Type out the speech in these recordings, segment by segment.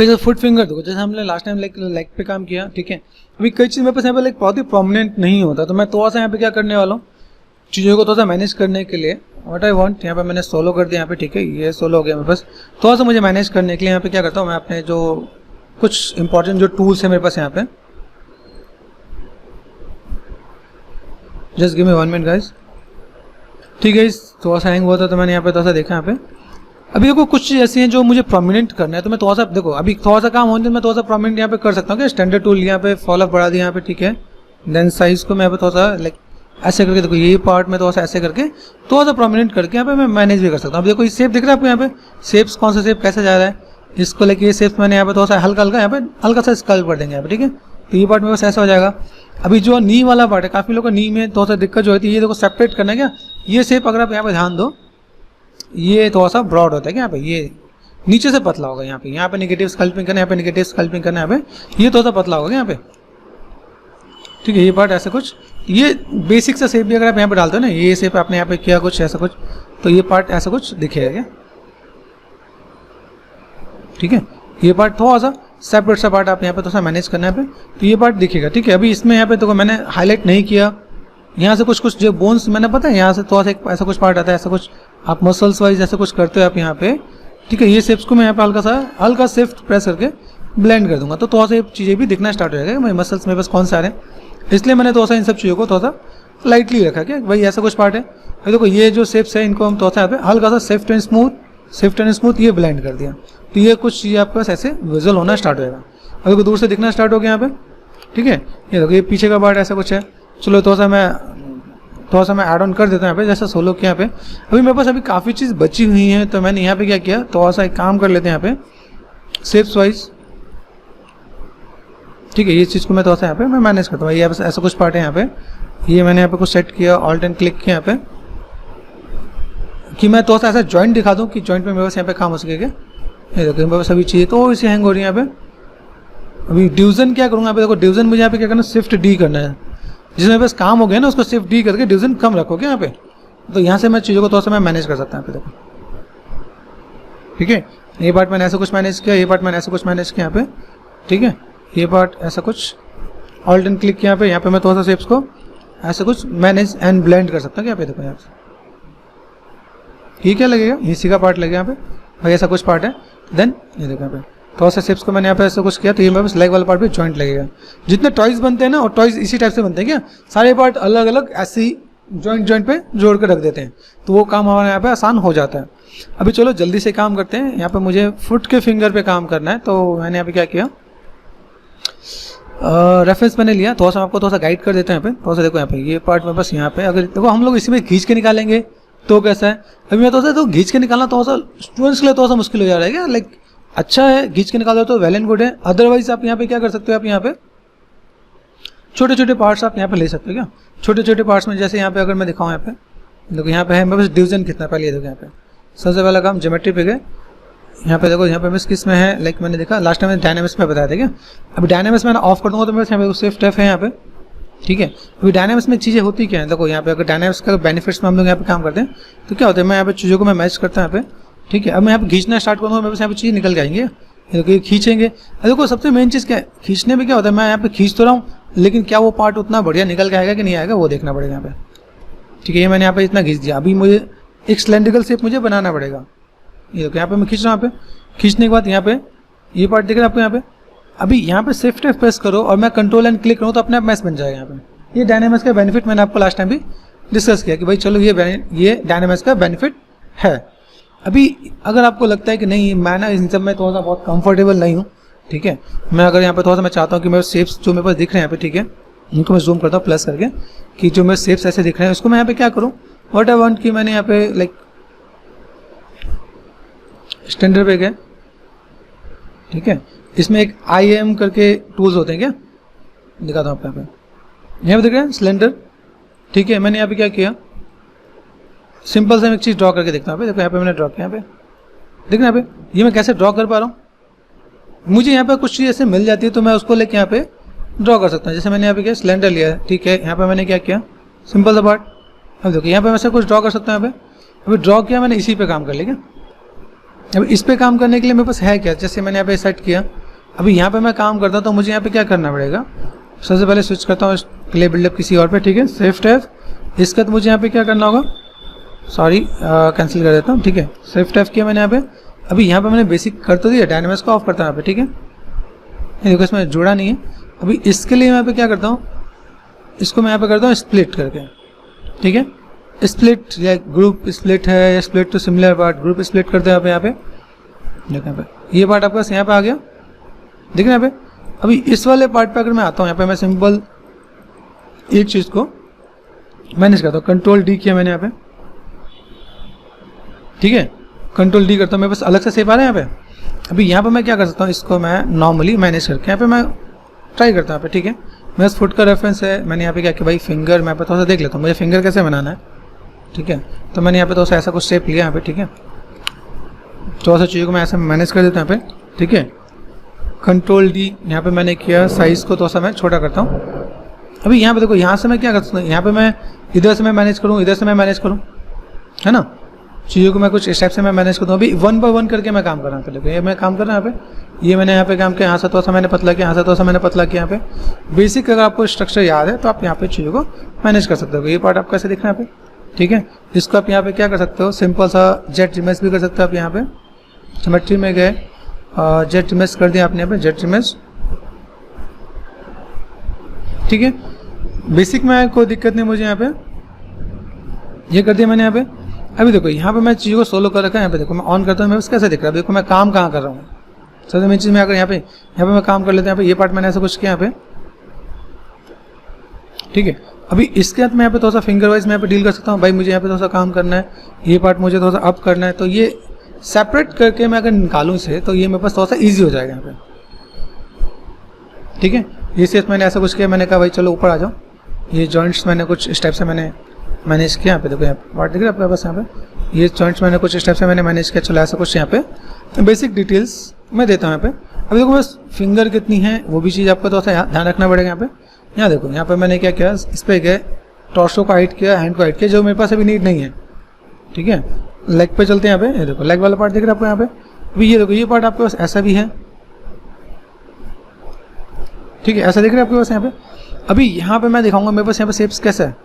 जैसे foot finger देखो, जैसे हमने लास्ट टाइम लेग पे काम किया, ठीक है। अभी कई चीज़ मेरे पास यहाँ पे लाइक बहुत ही प्रोमिनेंट नहीं होता, तो मैं थोड़ा सा यहाँ पे क्या करने वाला हूँ, चीज़ों को थोड़ा सा मैनेज करने के लिए व्हाट आई वांट, यहाँ पे मैंने सोलो कर दिया यहाँ पे, ठीक है। ये सोलो हो गया मेरे पास। थोड़ा सा मुझे मैनेज करने के लिए यहाँ पे क्या करता हूँ, मैं अपने जो कुछ इंपॉर्टेंट जो टूल्स है मेरे पास यहाँ पे, just give me 1 minute guys, ठीक है। थोड़ा सा हैंग हुआ था तो मैंने यहाँ पे थोड़ा सा देखा यहाँ पे। अभी देखो कुछ चीज़ ऐसी हैं जो मुझे प्रोमिनेंट करना है, तो मैं थोड़ा सा देखो अभी थोड़ा सा काम होने, मैं थोड़ा सा प्रोमिनेंट यहाँ पे कर सकता हूँ क्या, स्टैंडर्ड टूल यहाँ पे फॉलो बढ़ा दिया यहाँ पे, ठीक है। देन साइज को मैं यहाँ पे थोड़ा सा लाइक ऐसे करके, देखो ये पार्ट में थोड़ा सा ऐसे करके थोड़ा सा प्रोमिनेंट करके यहाँ पे मैं मैनेज भी कर सकता हूँ। अब देखो ये शेप दिख रहा है आपको यहाँ पे, शेप्स कौन सा शेप कैसे जा रहा है, इसको लेके ये शेप मैंने यहाँ पे थोड़ा सा हल्का हल्का यहाँ पे हल्का सा स्कल्प कर देंगे यहाँ पे, ठीक है। तो ये पार्ट मेरे पास ऐसा हो जाएगा। अभी जो नी वाला पार्ट है, काफ़ी लोगों को नी में थोड़ा सा दिक्कत जो होती है, ये देखो सेपरेट करना है क्या, ये शेप अगर आप यहाँ पे ध्यान दो, ये थोड़ा सा ब्रॉड होता है क्या यहाँ पे, ये नीचे से पतला होगा यहाँ पे नेगेटिव स्कल्पिंग करना है, यहाँ पे नेगेटिव स्कल्पिंग करना है, यहाँ पे ये थोड़ा सा पतला होगा यहाँ पे, ठीक है। ये पार्ट ऐसे कुछ, ये बेसिक सा शेप भी अगर आप यहाँ पे डालते हो ना, ये शेप आपने यहाँ पे किया कुछ ऐसा कुछ, तो ये पार्ट ऐसा कुछ दिखेगा क्या, ठीक है। ये पार्ट थोड़ा सा सेपरेट सा पार्ट आप यहाँ पे थोड़ा सा मैनेज करना है पे, तो ये पार्ट दिखेगा, ठीक है। अभी इसमें यहाँ पे देखो मैंने हाईलाइट नहीं किया, यहाँ से कुछ जो बोन्स मैंने पता है यहाँ से थोड़ा सा ऐसा कुछ पार्ट आता है, ऐसा कुछ आप मसल्स वाइज ऐसा कुछ करते हो आप यहाँ पे, ठीक है। ये शेप्स को मैं यहाँ पे हल्का शिफ्ट प्रेस करके ब्लेंड कर दूंगा, तो थोड़ा सा चीज़ें भी दिखना स्टार्ट हो जाएगा भाई मसल्स मेरे पास कौन से आ रहे हैं, इसलिए मैंने थोड़ा सा इन सब चीज़ों को थोड़ा सा लाइटली रखा क्या भाई, ऐसा कुछ पार्ट है। अभी देखो ये जो शेप्स है इनको हम थोड़ा सा यहाँ पे हल्का सा शिफ्ट एंड स्मूथ ये ब्लेंड कर दिया, तो ये कुछ चीज़ें आपके पास ऐसे विजुअल होना स्टार्ट हो जाएगा। अभी दूर से दिखना स्टार्ट हो गया यहाँ पे, ठीक है। ये देखो ये पीछे का पार्ट ऐसा कुछ है। चलो थोड़ा सा मैं ऐड ऑन कर देता हूँ यहाँ पे, जैसा सोलो किया यहाँ पे। अभी मेरे पास अभी काफ़ी चीज़ बची हुई है, तो मैंने यहाँ पे क्या किया, थोड़ा सा एक काम कर लेते हैं यहाँ पे शेप्स वाइज, ठीक है। ये चीज़ को मैं थोड़ा सा यहाँ पे मैं मैनेज करता हूँ। ये ऐसा कुछ पार्ट है यहाँ पे, ये मैंने यहाँ पे कुछ सेट किया, ऑल्ट एंड क्लिक किया यहाँ पे, कि मैं थोड़ा सा ऐसा जॉइंट दिखा दूँ कि जॉइंट पे मेरे पास यहाँ पे काम हो सके क्या। ये देखो मेरे पास अभी चाहिए तो इसे हैंग हो रही है यहाँ पे। अभी डिवीजन क्या करूँगा यहाँ पे, देखो डिवीजन मुझे यहाँ पे क्या करना है, शिफ्ट डी करना है, जिसमें मेरे पास काम हो गया ना उसको शिफ्ट डी करके डिवीजन कम रखोगे यहाँ पे, तो यहाँ से मैं चीज़ों को थोड़ा सा मैं मैनेज कर सकता हूँ यहाँ पे, देखो ठीक है। ये पार्ट मैंने ऐसा कुछ मैनेज किया, ये पार्ट मैंने ऐसा कुछ मैनेज किया यहाँ पे, ठीक है। ये पार्ट ऐसा कुछ ऑल्ट एंड क्लिक किया यहाँ पे मैं थोड़ा सा शेप्स को ऐसा कुछ मैनेज एंड ब्लेंड कर सकता हूँ यहाँ पे, देखो यहाँ पे ये क्या लगेगा, इसी का पार्ट लगेगा यहाँ पे भाई, ऐसा कुछ पार्ट है। देन ये देखो यहाँ पे थोड़ा सा शेप्स को मैंने यहाँ पे ऐसा कुछ किया, तो ये मेरे पास लेग वाला पार्ट भी जॉइंट लगेगा। जितने टॉयज बनते हैं ना, और टॉयज इसी टाइप से बनते हैं क्या, सारे पार्ट अलग अलग ऐसे ही जॉइंट पे जोड़ कर रख देते हैं, तो वो काम हमारे यहाँ पे आसान हो जाता है। अभी चलो जल्दी से काम करते हैं। यहाँ पे मुझे फुट के फिंगर पे काम करना है, तो मैंने यहाँ पे क्या किया, रेफरेंस मैंने लिया, थोड़ा सा आपको थोड़ा सा गाइड कर देते हैं यहाँ पे। थोड़ा सा देखो यहाँ पे ये पार्ट में बस यहाँ पे, अगर देखो हम लोग इसी में खींच के निकालेंगे तो कैसा है। अभी मैं थोड़ा सा तो खींच के निकालना थोड़ा सा स्टूडेंट्स के लिए थोड़ा सा मुश्किल हो जा रहा है क्या, लाइक अच्छा है खींच के निकाल दो तो वेल एंड गुड है। अदरवाइज आप यहाँ पे क्या कर सकते हो, आप यहाँ पे छोटे छोटे पार्ट्स आप यहाँ पे ले सकते हो क्या, छोटे छोटे पार्ट्स में। जैसे यहाँ पे अगर मैं दिखाऊँ, यहाँ पे देखो यहाँ पे है मेरे पास डिवीजन कितना, पहले ये देखो यहाँ पे सबसे पहला काम ज्योमेट्री पे गए। यहाँ पे देखो यहाँ पे मैं किस में है, लाइक मैंने देखा लास्ट टाइम मैंने डायनामिक्स में बताया था क्या। अभी डायनामिक्स मैंने ऑफ कर दूंगा तो मेरे यहाँ पे शिफ्ट एफ है यहाँ पे, ठीक है। अभी डायनामिक्स में चीज़ें होती क्या है, देखो यहाँ पे अगर डायनामिक्स का बेनिफिट्स में हम लोग यहाँ पे काम करते हैं तो क्या होता है, मैं यहाँ पे चीज़ों को मैं मैच करता हूँ यहाँ पे, ठीक है। अब मैं यहाँ पे खींचना स्टार्ट करूँगा, मेरे पास यहाँ पे चीज़ निकल जाएंगे, देखो ये खींचेंगे। देखो सबसे मेन चीज़ क्या है, खींचने में क्या होता है, मैं यहाँ पे खींच तो रहा हूँ लेकिन क्या वो पार्ट उतना बढ़िया निकल के आएगा कि नहीं आएगा वो देखना पड़ेगा यहाँ पे, ठीक है। ये मैंने यहाँ पे इतना खींच दिया, अभी मुझे एक सिलेंड्रिकल शेप मुझे बनाना पड़ेगा। ये देखो यहाँ पे मैं खींच रहा हूँ, यहाँ पे खींचने के बाद यहाँ पे ये पार्ट दिख रहा है आपको यहाँ पे। अभी यहाँ पे शिफ्ट एफ प्रेस करो और मैं कंट्रोल एंड क्लिक करूँ तो अपने आप मैच बन जाएगा यहाँ पे। ये डायनामिक्स का बेनिफिट मैंने आपको लास्ट टाइम भी डिस्कस किया कि भाई चलो ये डायनामिक्स का बेनिफिट है। अभी अगर आपको लगता है कि नहीं मैं ना इन सब में थोड़ा सा बहुत कंफर्टेबल नहीं हूँ, ठीक है, मैं अगर यहाँ पे थोड़ा सा मैं चाहता हूँ कि मेरे शेप्स जो मेरे पास दिख रहे हैं यहाँ पे, ठीक है, इनको मैं जूम करता हूँ प्लस करके कि जो मेरे शेप्स ऐसे दिख रहे हैं उसको मैं यहाँ पे क्या करूँ, व्हाट आई वांट कि मैंने यहाँ पे लाइक स्टैंडर्ड पे गए, ठीक है। इसमें एक IM करके टूल्स होते हैं क्या, दिखाता हूँ आपको यहाँ पे दिख रहे हैं सिलेंडर, ठीक है। मैंने यहाँ पे क्या किया, सिंपल से मैं एक चीज़ ड्रॉ करके देखता हूँ। देखो यहाँ पे मैंने ड्रॉ किया, यहाँ पे दिख रहा है यहाँ पे ये मैं कैसे ड्रॉ कर पा रहा हूँ। मुझे यहाँ पे कुछ चीज़ ऐसे मिल जाती है तो मैं उसको लेके यहाँ पे ड्रॉ कर सकता हूँ। जैसे मैंने यहाँ पे क्या सिलेंडर लिया है, ठीक है। यहाँ पे मैंने क्या किया, सिंपल सा पार्ट। अब देखो यहाँ पे मैं से कुछ ड्रॉ कर सकता हूँ। यहाँ पे अभी ड्रॉ किया मैंने, इसी पे काम कर लिया, अब इस पे काम करने के लिए मेरे पास है क्या, जैसे मैंने यहाँ पे सेट किया, अभी यहाँ पे मैं काम करता हूँ तो मुझे यहाँ पे क्या करना पड़ेगा, सबसे पहले स्विच करता हूँ क्ले बिल्डअप किसी और पे, ठीक है, शिफ्ट F, इसका तो मुझे यहाँ पे क्या करना होगा, सॉरी कैंसिल कर देता हूँ, ठीक है, शिफ्ट F किया मैंने यहाँ पे। अभी यहाँ पे मैंने बेसिक कर तो दिया, डायनामिक्स को ऑफ करता हूँ यहाँ पे, ठीक है, देखो इसमें जुड़ा नहीं है। अभी इसके लिए मैं यहाँ पे क्या करता हूँ, इसको मैं यहाँ पे करता हूँ स्प्लिट करके, ठीक है, स्प्लिट या ग्रुप स्प्लिट है या split to similar part, group split करते हैं यहाँ पे देखो यहाँ पे ये पार्ट आपका यहाँ पे आ गया, देखिए यहाँ पे। अभी इस वाले पार्ट पे अगर मैं आता हूँ यहाँ पे, मैं सिंपल एक चीज़ को मैनेज करता हूँ, कंट्रोल D किया मैंने यहाँ पे, ठीक है, कंट्रोल D करता हूँ, मेरे पास अलग से शेप आ रहा है यहाँ पे। अभी यहाँ पे मैं क्या कर सकता हूँ, इसको मैं नॉर्मली मैनेज करके यहाँ पे मैं ट्राई करता हूँ यहाँ पे, ठीक है, मेरे फुट का रेफरेंस है, मैंने यहाँ पे क्या किया भाई, फिंगर मैं थोड़ा सा देख लेता हूँ मुझे फिंगर कैसे बनाना है, ठीक है, तो मैंने यहाँ पे थोड़ा सा ऐसा कुछ शेप लिया यहाँ पे, ठीक है, थोड़ा सा चीज़ों को मैं ऐसे मैनेज कर देता हूँ यहाँ पे, ठीक है, कंट्रोल D यहाँ पे मैंने किया, साइज़ को थोड़ा सा मैं छोटा करता हूँ। अभी यहाँ पे देखो, यहाँ से मैं क्या कर सकता हूँ, यहाँ पे मैं इधर से मैं मैनेज करूँ, इधर से मैं मैनेज करूँ, है ना, चीज़ों को मैं कुछ इस टाइप से मैं मैनेज करता हूँ। अभी 1 बाय 1 करके मैं काम कर रहा हूँ, देखो ये मैं काम कर रहा हूँ यहाँ पे, ये मैंने यहाँ पे काम किया, यहाँ से थोड़ा सा मैंने पतला किया, यहाँ से थोड़ा सा मैंने पतला किया, यहाँ पे बेसिक अगर आपको स्ट्रक्चर याद है तो आप यहाँ पे चीज़ों को मैनेज कर सकते हो। ये पार्ट आपको ऐसे दिखना है यहाँ पे, ठीक है, इसको आप यहाँ पे क्या कर सकते हो, सिंपल सा जेट इमेज भी कर सकते हो आप, यहाँ पे ज्योमेट्री में गए जेट इमेज कर दिया आपने यहाँ पे, जेट इमेज, ठीक है, बेसिक में कोई दिक्कत नहीं मुझे यहाँ पे, ये कर दिया मैंने यहाँ पे। अभी देखो यहाँ पे मैं चीज़ों को सोलो कर रखा है, यहाँ पे देखो मैं ऑन करता हूँ, मैं बस कैसे दिख रहा है, देखो मैं काम कहाँ कर रहा हूँ, सबसे मेन चीज़ में अगर यहाँ पे मैं काम कर लेता हूँ, यहाँ पे ये पार्ट मैंने ऐसा कुछ किया यहाँ पे, ठीक है। अभी इसके बाद मैं यहाँ पे थोड़ा सा फिंगर वाइज मैं यहाँ पे डील कर सकता हूँ, भाई मुझे यहाँ पे थोड़ा सा काम करना है, ये पार्ट मुझे थोड़ा सा अप करना है, तो ये सेपरेट करके मैं अगर निकालूँ इसे तो ये मेरे पास थोड़ा सा ईजी हो जाएगा यहाँ पे, ठीक है। ये सिर्फ मैंने ऐसा कुछ किया, मैंने कहा भाई चलो ऊपर आ जाओ, ये जॉइंट्स मैंने कुछ इस टाइप से मैंने मैनेज किया, यहाँ पे देखो यहाँ पार्ट दिख रहा है आपके पास, यहाँ पे ये जॉइंट्स मैंने कुछ इस टाइप से मैंने मैनेज किया, चलो ऐसा कुछ यहाँ पे बेसिक डिटेल्स मैं देता हूँ यहाँ पे। अभी देखो बस फिंगर कितनी है वो भी चीज़ आपको थोड़ा सा ध्यान रखना पड़ेगा यहाँ पे। यहाँ देखो यहाँ पे मैंने क्या किया, इस पर गए टॉर्सो को हाइट किया, हैंड को हाइट किया, जो मेरे पास अभी नीड नहीं है, ठीक है। लेग पे चलते हैं यहाँ पे, ये देखो लेग वाला पार्ट दिख रहा है आपको यहाँ पे। अभी ये देखो ये पार्ट आपके पास ऐसा भी है, ठीक है, ऐसा दिख रहा है आपके पास यहाँ पे। अभी यहाँ पे मैं दिखाऊंगा मेरे पास यहाँ पे शेप्स कैसा है,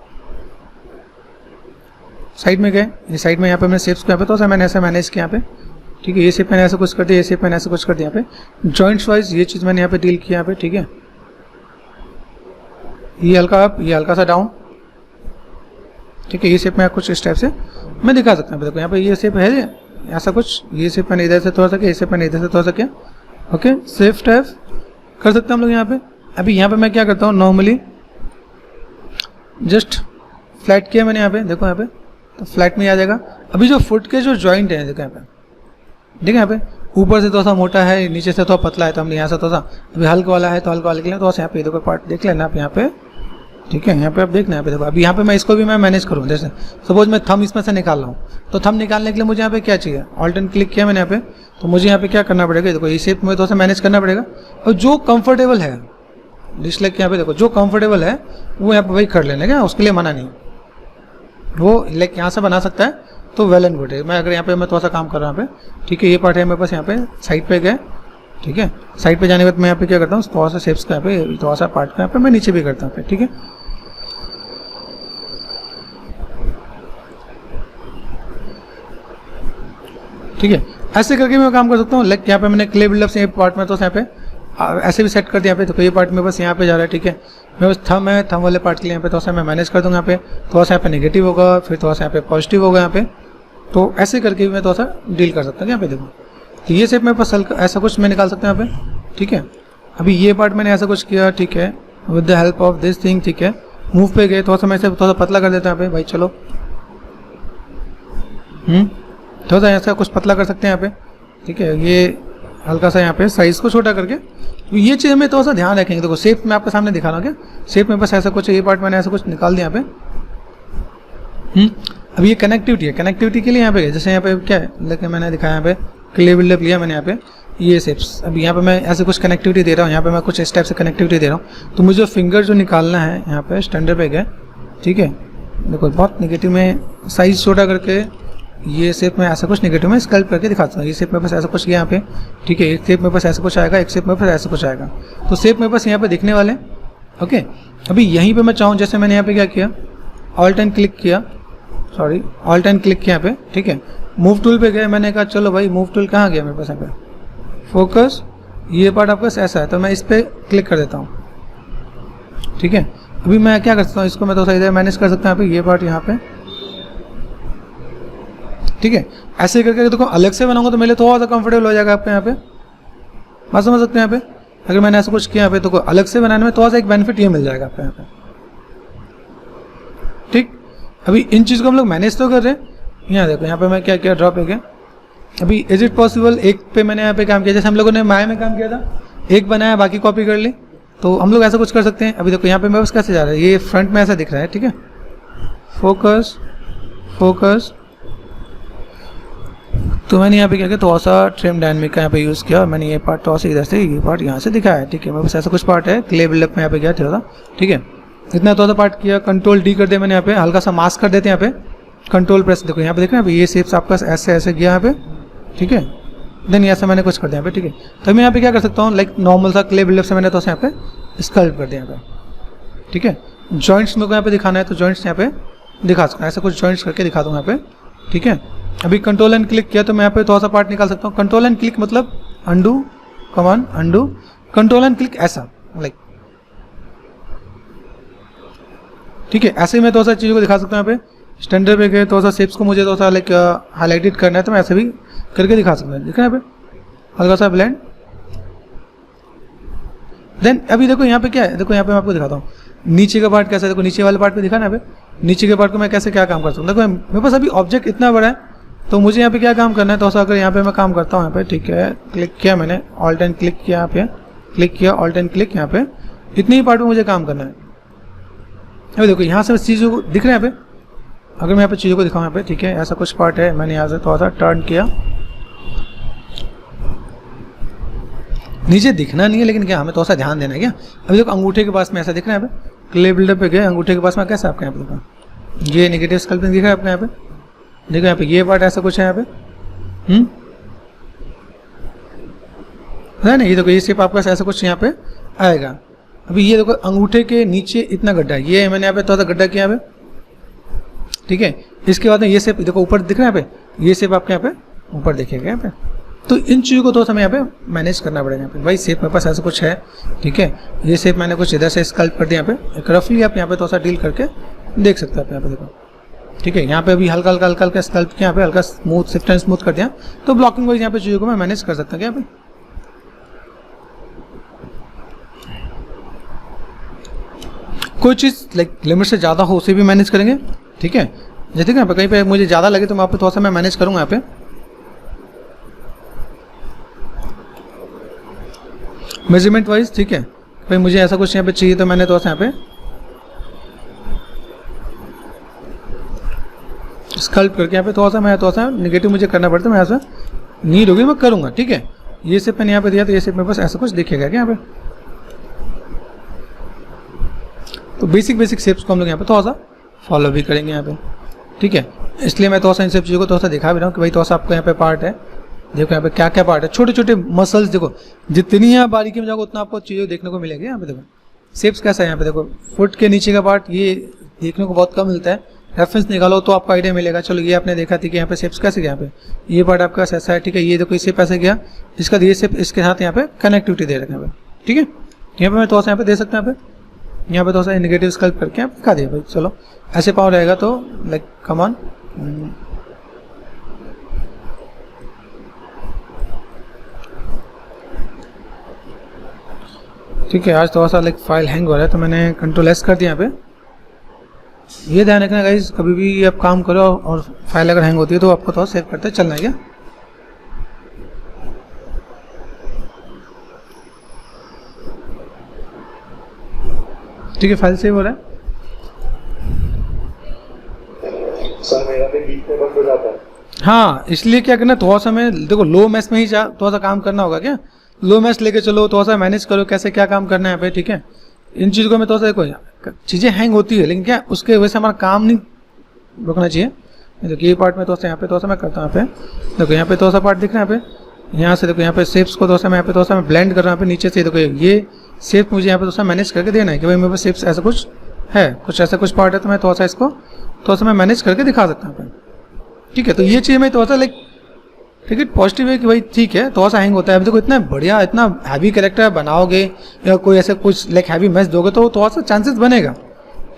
साइड में गए, ये साइड में यहाँ पे मैंने शेप्स को यहाँ पे थोड़ा सा मैंने ऐसा मैनेज किया यहाँ पे, ठीक है। ये शेप मैंने ऐसा कुछ कर दिया, ये शेप मैंने ऐसा कुछ कर दिया यहाँ पे, जॉइंट्स वाइज ये चीज़ मैंने यहाँ पे डील किया यहाँ पे, ठीक है। ये हल्का अप, ये हल्का सा डाउन, ठीक है। ये शेप में कुछ इस टाइप से मैं दिखा सकता हूँ, देखो यहाँ पे ये शेप है ऐसा कुछ, ये शेप मैंने इधर से थोड़ा सा किया, ये शेप मैंने इधर से थोड़ा सा किया, ओके। शिफ्ट F कर सकते हैं हम लोग यहाँ पे। अभी यहाँ पे मैं क्या करता हूँ, नॉर्मली जस्ट फ्लैट किया मैंने यहाँ पे, देखो यहाँ पे तो फ्लैट में आ जाएगा। अभी जो फुट के जो जॉइंट है देखो यहाँ पे, देखो यहाँ पे ऊपर से थोड़ा सा मोटा है, नीचे से थोड़ा पतला है, तो हमने यहाँ से थोड़ा सा अभी हल्का वाला है तो हल्का वाले के लिए थोड़ा सा यहाँ पे देखो पार्ट देख लेना आप यहाँ पे, ठीक है। यहाँ पे आप देखना यहाँ पे देखो, अभी यहाँ पे मैं इसको भी मैं मैनेज करूँ, जैसे सपोज मैं थंब इसमें से निकाल रहा हूँ, तो थंब निकालने के लिए मुझे यहाँ पे क्या चाहिए, ऑल्टर्न क्लिक किया मैंने यहाँ पे, तो मुझे यहाँ पे क्या करना पड़ेगा, देखो ये शेप मुझे थोड़ा सा मैनेज करना पड़ेगा। और जो कंफर्टेबल है डिसलाइक यहाँ पे देखो, जो कंफर्टेबल है वो यहाँ पे वही कर लेने का, उसके लिए मना नहीं, वो लाइक यहाँ से बना सकता है तो वेल एंड गुड है। मैं अगर यहाँ पे मैं थोड़ा सा काम कर रहा हूँ यहाँ पे, ठीक है। ये पार्ट है मेरे पास यहाँ पे, साइड पे गए, ठीक है। साइड पे जाने के बाद मैं यहाँ पे क्या करता हूँ, थोड़ा सा शेप्स का यहाँ पे थोड़ा सा पार्ट का यहाँ पे मैं नीचे भी करता हूँ, ठीक है। ठीक है, ऐसे करके मैं काम कर सकता हूँ। लाइक यहाँ पे मैंने क्ले बिल्डअप से ये पार्ट में तो यहाँ पे ऐसे भी सेट कर दिया यहाँ पे, तो ये पार्ट में बस यहाँ पे जा रहा है, ठीक है। मैं बस थंब है, थंब वाले पार्ट के लिए यहाँ पे थोड़ा सा मैं मैनेज कर दूँगा, यहाँ पे थोड़ा सा यहाँ पे नेगेटिव होगा, फिर थोड़ा सा यहाँ पे पॉजिटिव होगा यहाँ पे, तो ऐसे करके भी मैं थोड़ा सा डील कर सकता हूँ यहाँ पे देखो। तो ये शेप मेरे पास ऐसा कुछ मैं निकाल सकता हूँ यहाँ पे, ठीक है। अभी ये पार्ट मैंने ऐसा कुछ किया, ठीक है, with the help of this thing, ठीक है। मूव पे गए, थोड़ा सा मैं इसे थोड़ा सा पतला कर देता हूँ यहाँ पे, भाई चलो थोड़ा सा ऐसा कुछ पतला कर सकते हैं यहाँ पे, ठीक है। ये हल्का सा यहाँ पे साइज़ को छोटा करके, तो ये चीज़ में थोड़ा सा ध्यान रखेंगे। देखो शेप मैं आपके सामने दिखा रहा हूँ, क्या शेप में बस ऐसा कुछ, ये पार्ट मैंने ऐसा कुछ निकाल दिया यहाँ पे। अब ये कनेक्टिविटी है, कनेक्टिविटी के लिए यहाँ पे जैसे यहाँ पे क्या है, लेकिन मैंने दिखाया यहाँ पे क्ले बिल्डअप लिया मैंने यहाँ पे, ये शेप्स। अब यहाँ पे मैं ऐसे कुछ कनेक्टिविटी दे रहा हूँ, यहाँ पे मैं कुछ इस टाइप से कनेक्टिविटी दे रहा हूँ। तो मुझे फिंगर जो निकालना है यहाँ पे स्टैंडर्ड पे गए, ठीक है। देखो बहुत निगेटिव में साइज़ छोटा करके ये शेप में ऐसा कुछ नेगेटिव में स्कल्प करके दिखाता हूँ। ये शेप मेरे पास ऐसा कुछ यहाँ पे, ठीक है, एक शेप मेरे पास ऐसा कुछ आएगा, एक शेप मेरे पास ऐसा कुछ आएगा। तो शेप मेरे पास यहाँ पे दिखने वाले हैं। ओके, अभी यहीं पे मैं चाहूँ, जैसे मैंने यहाँ पे क्या किया, ऑल्ट एंड क्लिक किया, सॉरी ऑल्ट एंड क्लिक किया यहाँ पे, ठीक है, मूव टूल पे गए, मैंने कहा चलो भाई मूव टूल कहाँ गया मेरे पास यहाँ पे, फोकस, ये पार्ट आपका ऐसा है तो मैं इस पर क्लिक कर देता हूँ। ठीक है, अभी मैं क्या कर सकता हूँ, इसको मैं थोड़ा इधर मैनेज कर सकता हूँ यहाँ पे, ये पार्ट यहाँ पे, ठीक है। ऐसे करके देखो अलग से बनाऊंगा तो मेरे लिए थोड़ा सा कंफर्टेबल हो जाएगा आपको यहाँ पे, बात समझ सकते हैं यहाँ पे। अगर मैंने ऐसा कुछ किया यहाँ पे तो अलग से बनाने में थोड़ा सा एक बेनिफिट ये मिल जाएगा आपको यहाँ पे, ठीक। अभी इन चीज़ को हम लोग मैनेज तो कर रहे हैं। यहाँ देखो यहाँ पे मैं क्या किया, ड्रॉप हो गया। अभी इज इट पॉसिबल, एक पे मैंने यहाँ पे काम किया, जैसे हम लोगों ने माया में काम किया था, एक बनाया बाकी कॉपी कर ली, तो हम लोग ऐसा कुछ कर सकते हैं। अभी देखो यहाँ पे मेरे पास कैसे जा रहा है, ये फ्रंट में ऐसा दिख रहा है, ठीक है, फोकस फोकस। तो मैंने यहाँ पे क्या किया, थोड़ा सा ट्रिम डायनामिक का यहाँ पे यूज़ किया, मैंने ये पार्ट थोड़ा सा इधर से ये पार्ट यहाँ से दिखाया है, ठीक है। मेरे पास ऐसा कुछ पार्ट है, क्ले बिल्डअप में यहाँ पे गया थोड़ा, ठीक है, इतना थोड़ा सा पार्ट किया, कंट्रोल डी कर दिया मैंने यहाँ पे, हल्का सा मास्क कर देते हैं यहाँ पे, कंट्रोल प्रेस, देखो यहाँ पे देख रहे हैं, ये शेप्स आपका ऐसे ऐसे गया यहाँ पे, ठीक है, देन ऐसा मैंने कुछ कर दिया यहाँ पे, ठीक है। तो मैं यहाँ पे क्या कर सकता हूँ, लाइक नॉर्मल सा क्ले बिल्डअप से मैंने तो यहाँ पे स्कल्प कर दिया यहाँ पे, ठीक है। जॉइंट्स मेरे को यहाँ पे दिखाना है तो जॉइंट्स यहाँ पे दिखा सकता हूँ, ऐसा कुछ जॉइंट्स करके दिखा दूँ यहाँ पे, ठीक है। अभी कंट्रोल एंड क्लिक किया तो मैं यहाँ पे थोड़ा सा पार्ट निकाल सकता हूँ। कंट्रोल एंड क्लिक मतलब undo, command undo, control and click ऐसा, लाइक, ठीक है। ऐसे ही मैं थोड़ा सा चीज़ों को दिखा सकता हूँ यहाँ पे। स्टैंडर्ड पे गए थोड़ा सा शेप्स को मुझे थोड़ा सा लाइक हाईलाइटेड करना है तो मैं ऐसे भी करके दिखा सकता हूँ, देखा यहाँ पे हल्का सा ब्लेंड। देन अभी देखो यहाँ पे क्या है, देखो यहाँ पे मैं आपको दिखाता हूँ नीचे का पार्ट कैसा है, देखो नीचे वाले पार्ट पे दिखा ना यहाँ पे, नीचे के पार्ट को मैं कैसे क्या काम कर सकता हूँ। देखो मेरे पास अभी ऑब्जेक्ट इतना बड़ा है तो मुझे यहाँ पे क्या काम करना है, तो अगर यहाँ पे मैं काम करता हूँ यहाँ पे, ठीक है, क्लिक किया मैंने, ऑल्ट एंड क्लिक किया यहाँ पे, क्लिक किया, ऑल्ट एंड क्लिक यहाँ पे, इतने ही पार्ट में मुझे काम करना है। अभी देखो यहाँ से चीज़ों को दिख रहे हैं यहाँ पे, अगर मैं यहाँ पे चीज़ों को दिखाऊँ यहाँ पे, ठीक है, ऐसा कुछ पार्ट है, मैंने यहाँ से थोड़ा सा टर्न किया, नीचे दिखना नहीं है लेकिन क्या हमें थोड़ा सा ध्यान देना है क्या। अभी देखो अंगूठे के पास में ऐसा दिख रहा है यहाँ पे, क्ले बिल्डअप पे गए, अंगूठे के पास में कैसा आपका यहाँ पे देखो, ये नेगेटिव स्कल्पिंग दिख रहा है आपको यहाँ पे, देखो यहाँ पे ये पार्ट ऐसा कुछ है यहाँ पे, है ना, ये देखो ये शेप आपका ऐसा कुछ यहाँ पे आएगा। अभी ये देखो अंगूठे के नीचे इतना गड्ढा है, ये मैंने यहाँ पे थोड़ा सा गड्ढा किया यहाँ पे, ठीक है। इसके बाद में ये शेप देखो ऊपर दिख रहा है यहाँ पे, ये शेप आपके यहाँ पे ऊपर दिखेगा यहाँ पे। तो इन चीज़ों को थोड़ा सा हमें यहाँ पे मैनेज करना पड़ेगा यहाँ पे। भाई शेप मेरे पास ऐसा कुछ है, ठीक है, ये शेप मैंने कुछ इधर से स्कल्प कर दिया यहाँ पे, एक रफली आप यहाँ पे थोड़ा सा डील करके देख सकते हैं आप यहाँ पे देखो, ठीक है। यहाँ पे अभी हल्का हल्का हल्का हल्का स्कल्प किया, यहाँ पे हल्का स्मूथ शिफ्ट एंड स्मूथ कर दिया, तो ब्लॉकिंग वाइज यहाँ पे चीज़ों को मैं मैनेज कर सकता हूँ यहाँ पे। कोई चीज़ लाइक लिमिट से ज़्यादा हो उसे भी मैनेज करेंगे, ठीक है। जैसे कि यहाँ पे कहीं पे मुझे ज़्यादा लगे तो मैं आपको थोड़ा सा मैं मैनेज करूँगा यहाँ पे। मेजरमेंट वाइज, ठीक है, भाई मुझे ऐसा कुछ यहाँ पे चाहिए तो मैंने थोड़ा सा यहाँ पे स्कल्प करके यहाँ पे थोड़ा सा मैं थोड़ा सा नेगेटिव मुझे करना पड़ता है, मैं ऐसा नीड होगी मैं करूँगा, ठीक है। ये शेप मैंने यहाँ पे दिया तो ये शेप मेरे पास ऐसा कुछ दिखेगा क्या यहाँ पे। तो बेसिक शेप्स को हम लोग यहाँ पे थोड़ा सा फॉलो भी करेंगे यहाँ पे, ठीक है। इसलिए मैं थोड़ा सा इन सब चीज़ों को थोड़ा सा दिखा भी रहा हूँ कि भाई थोड़ा सा आपको यहाँ पे पार्ट है, देखो यहाँ पे क्या क्या पार्ट है, छोटे छोटे मसल्स, देखो जितनी यहाँ बारीकी में जाओगे उतना आपको चीज़ें देखने को मिलेंगे। यहाँ पे देखो शेप्स कैसा है, यहाँ पे देखो फुट के नीचे का पार्ट ये देखने को बहुत कम मिलता है, रेफरेंस निकालो तो आपको आइडिया मिलेगा। चलो ये आपने देखा थी कि यहाँ पे शेप्स कैसे गया, यहाँ पे ये पार्ट आपका ऐसा है, ठीक है, ये देखो ये शेप ऐसे गया, इसका ये शेप इसके साथ यहाँ पे कनेक्टिविटी दे रखा है, ठीक है। यहाँ पे मैं थोड़ा सा यहाँ पे दे सकता हूँ, यहाँ पे थोड़ा सा नेगेटिव स्कल्प करके आप दिखा दिया भाई। चलो ऐसे पावर रहेगा तो लाइक कमान, ठीक है। आज थोड़ा सा लाइक फाइल हैंग हो रहा है तो मैंने कंट्रोल एस कर दिया यहाँ पे। ये ध्यान रखना गाइस, कभी भी आप काम करो और फाइल अगर हैंग होती है तो आपको थोड़ा सेव करते चलना है क्या। ठीक है, फाइल सेव हो रहा है। सर मेरा भी बीच में बंद हो जाता है। हाँ, इसलिए क्या करना, थोड़ा सा मैं देखो लो मैश में ही थोड़ा सा काम करना होगा क्या, लो मैश लेके चलो, थोड़ा सा मैनेज करो कैसे क्या काम करना है यहाँ पे, ठीक है। इन चीज़ों को मैं थोड़ा सा देखो, चीज़ें हैंग होती है लेकिन क्या उसके वजह से हमारा काम नहीं रुकना चाहिए, देखो ये पार्ट में थोड़ा सा यहाँ पे थोड़ा सा मैं करता हूँ यहाँ पे। देखो यहाँ पे थोड़ा सा पार्ट दिख रहा है यहाँ पे, यहाँ से देखो यहाँ पे शेप्स को थोड़ा सा मैं यहाँ पे थोड़ा सा मैं ब्लेंड कर रहा हूँ यहाँ पे नीचे से। देखो ये शेप मुझे यहाँ पे थोड़ा सा मैनेज करके देना है कि भाई मेरे पास शेप्स ऐसा कुछ है, कुछ ऐसा कुछ पार्ट है, तो मैं थोड़ा सा इसको थोड़ा सा मैं मैनेज करके दिखा सकता हूँ। ठीक है, तो ये चीज़ मैं थोड़ा सा लाइक ठीक है पॉजिटिव है कि भाई ठीक है थोड़ा सा हैंग होता है। अब देखो इतना बढ़िया इतना हैवी कैरेक्टर बनाओगे या कोई ऐसे कुछ लाइक हैवी मैच दोगे तो थोड़ा सा चांसेस बनेगा।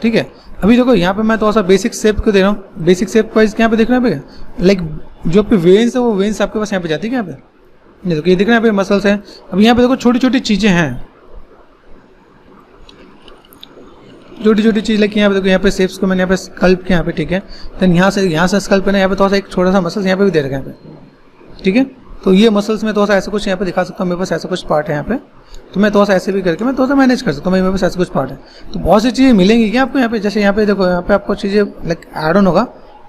ठीक है, अभी देखो यहाँ पे मैं थोड़ा सा बेसिक शेप को दे रहा हूँ। बेसिक शेप वाइज यहाँ पे दिख रहा है लाइक जो आपके वेन्स है वो वेन्स आपके पास यहाँ पे जाती है यहाँ पे। नहीं देखो ये दिख रहा है यहाँ पे मसल्स हैं। अब यहाँ पे देखो छोटी छोटी चीज़ें हैं, छोटी छोटी चीज़ लाइक यहाँ पे देखो यहाँ पे शेप्स को मैंने यहाँ पे स्कल्प किया यहाँ पे। ठीक है, देन यहाँ से स्कल्प करना यहाँ पे थोड़ा सा एक छोटा सा मसल्स यहाँ पे भी दे रखा है यहाँ पे। ठीक है, तो ये मसल्स में थोड़ा सा ऐसा कुछ यहाँ पे दिखा सकता हूँ, मेरे पास ऐसा कुछ पार्ट है यहाँ पे, तो मैं थोड़ा सा ऐसे भी करके मैं थोड़ा सा मैनेज कर सकता हूँ। मेरे पास ऐसा कुछ पार्ट है, तो बहुत सी चीज़ें मिलेंगी क्या आपको यहाँ पे। जैसे यहाँ पे देखो यहाँ पे आपको चीज़ें लाइक ऐड ऑन होगा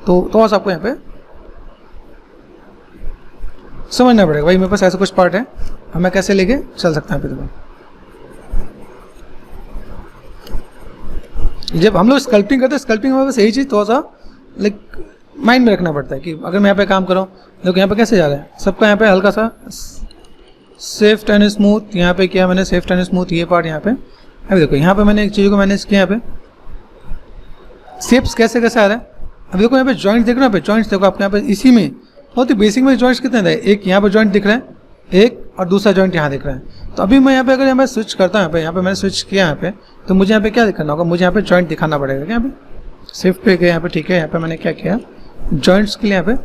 तो थोड़ा सा आपको यहाँ पे समझना पड़ेगा भाई मेरे पास ऐसा कुछ पार्ट है, अब मैं कैसे लेके चल सकता हूँ। यहाँ पे जब हम लोग स्कल्पिंग करते हैं, स्कल्पिंग में बस यही चीज़ थोड़ा सा लाइक माइंड में रखना पड़ता है कि अगर मैं यहाँ पे काम कर रहा हूँ, देखो यहाँ पे कैसे जा रहा है सबका, यहाँ पे हल्का सा सेफ्ट एंड स्मूथ यहाँ पे किया मैंने, सेफ्ट एंड स्मूथ ये पार्ट यहाँ पे। अभी देखो यहाँ पे मैंने एक चीज़ को मैनेज किया, यहाँ पे शेप्स कैसे कैसे आ रहा है। अभी देखो यहाँ पे जॉइंट देख रहे हो, जॉइंट्स देखो आपके यहाँ पे इसी में बहुत ही बेसिक में जॉइंट्स कितने थे, एक यहाँ पे जॉइंट दिख रहा है एक और दूसरा जॉइंट यहाँ दिख रहा है। तो अभी मैं यहाँ पे अगर यहाँ पे स्विच करता हूँ, यहाँ पे मैंने स्विच किया यहाँ पे, तो मुझे यहाँ पे क्या दिखाना होगा, मुझे यहाँ पे जॉइंट दिखाना पड़ेगा यहाँ पे शिफ्ट पे गए यहाँ पे। ठीक है, यहाँ पे मैंने क्या किया जॉइंट्स के लिए यहाँ पे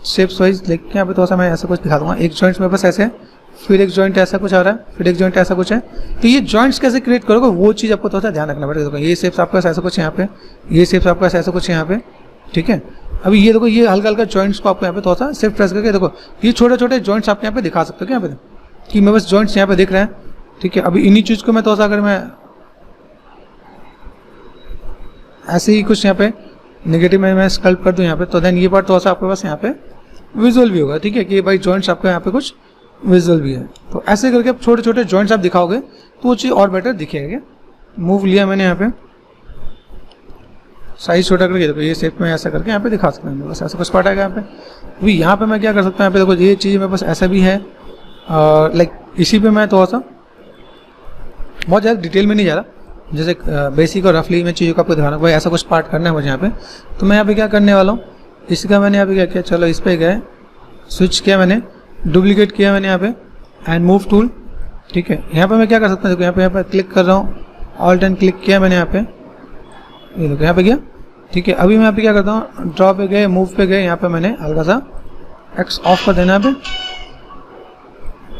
शेप्स वाइज लेके यहाँ पे थोड़ा सा मैं ऐसा कुछ दिखा दूंगा। एक जॉइंट्स मेरे पास ऐसे है, फिर एक जॉइंट ऐसा कुछ आ रहा है, फिर एक जॉइंट ऐसा कुछ है। तो ये जॉइंट्स कैसे क्रिएट करोगे वो चीज़ आपको थोड़ा सा ध्यान रखना पड़ेगा। देखो ये शेप्स आपके पास ऐसा कुछ यहाँ पे, ये शेप्स आपके पास ऐसा कुछ यहाँ पे। ठीक है, अभी ये देखो ये हल्का हल्का जॉइंट्स को आपको यहाँ पे थोड़ा सा शिफ्ट प्रेस करके देखो ये छोटे छोटे जॉइंट्स आप यहाँ पे दिखा सकते हो क्या यहाँ पे कि मेरे पास जॉइंट्स यहाँ पे दिख रहे हैं। ठीक है, अभी इन्हीं चीज़ को मैं थोड़ा सा अगर मैं ऐसे ही कुछ यहाँ पे नेगेटिव में मैं स्कल्प कर दूँ यहाँ पे, तो देन ये पार्ट थोड़ा सा आपके पास यहाँ पे विजुअल भी होगा। ठीक है, कि भाई जॉइंट्स आपको यहाँ पे कुछ विजुअल भी है। तो ऐसे करके आप छोटे छोटे जॉइंट्स आप दिखाओगे तो वो चीज़ और बेटर दिखेगा। मूव लिया मैंने यहाँ पे साइज छोटा करके, देखो ये शेप में ऐसा करके यहाँ पे दिखा सकते हैं, बस ऐसा कुछ पार्ट आएगा यहाँ पे। अभी यहाँ पे मैं क्या कर सकता हूँ, यहाँ पे देखो ये चीज़ मेरे पास ऐसा भी है और लाइक इसी पे मैं थोड़ा सा बहुत ज़्यादा डिटेल में नहीं जा रहा, जैसे बेसिक और रफली मैं चीज़ों को आपको दिखाना भाई ऐसा कुछ पार्ट करना है मुझे यहाँ पे। तो मैं यहाँ पे क्या करने वाला हूँ, इसका मैंने यहाँ पे क्या किया, चलो इस पर गए स्विच किया मैंने, डुप्लीकेट किया मैंने यहाँ पे एंड मूव टूल। ठीक है, यहाँ पे मैं क्या कर सकता हूँ, देखो यहाँ पे क्लिक कर रहा हूँ, ऑल्ट एंड क्लिक किया मैंने यहाँ पे, ये देखो यहाँ पे गया। ठीक है, अभी मैं यहाँ पे क्या करता हूँ, ड्रॉ पे गए, मूव पे गए, यहाँ पे मैंने हल्का सा एक्स ऑफ कर देना यहाँ पे,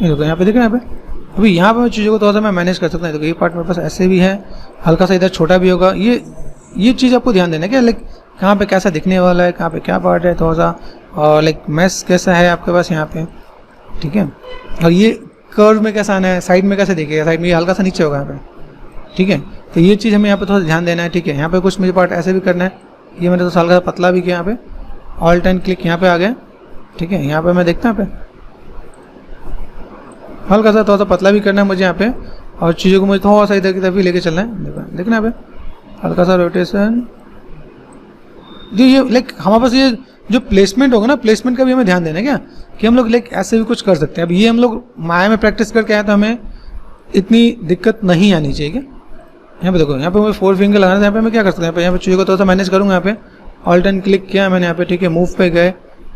ये देखो यहाँ पे दिख रहा है यहाँ पे। अभी यहाँ पे मैं चीज़ों को थोड़ा सा मैं मैनेज कर सकता हूँ। देखो ये पार्ट मेरे पास ऐसे भी है, हल्का सा इधर छोटा भी होगा। ये चीज़ आपको ध्यान देना है क्या, लाइक कहाँ पे कैसा दिखने वाला है, कहाँ पे क्या पार्ट है थोड़ा सा, और लाइक मैस कैसा है आपके पास यहाँ पे। ठीक है, और ये कर्व में कैसा आना है, साइड में कैसे दिखेगा, साइड में ये हल्का सा नीचे होगा यहाँ पे। ठीक है, तो ये चीज़ हमें यहाँ पे थोड़ा ध्यान देना है। ठीक है, यहाँ पे कुछ मुझे पार्ट ऐसे भी करना है, ये मैंने तो हल्का सा पतला भी किया यहाँ पे, ऑल्ट एंड क्लिक यहाँ पे आ गया। ठीक है, यहाँ पे मैं देखता हूँ यहाँ पे हल्का सा थोड़ा सा पतला भी करना है मुझे यहाँ पे, और चीज़ों को मुझे थोड़ा सा इधर की तरफ भी लेके चलना है। देखना यहाँ पे हल्का सा रोटेशन, जो ये लाइक हमारे पास ये जो प्लेसमेंट होगा ना, प्लेसमेंट का भी हमें ध्यान देना है क्या, कि हम लोग लाइक ऐसे भी कुछ कर सकते हैं। अब ये हम लोग माया में प्रैक्टिस करके आए तो हमें इतनी दिक्कत नहीं आनी चाहिए क्या। यहाँ पे देखो, यहाँ पे मुझे 4 फिंगर लगाना था, यहाँ पे मैं क्या कर सकता हूँ, यहाँ पे चीज़ों को थोड़ा सा मैनेज करूँगा। यहाँ पे ऑल्ट एंड क्लिक किया मैंने यहाँ पे। ठीक है, मूव पे गए,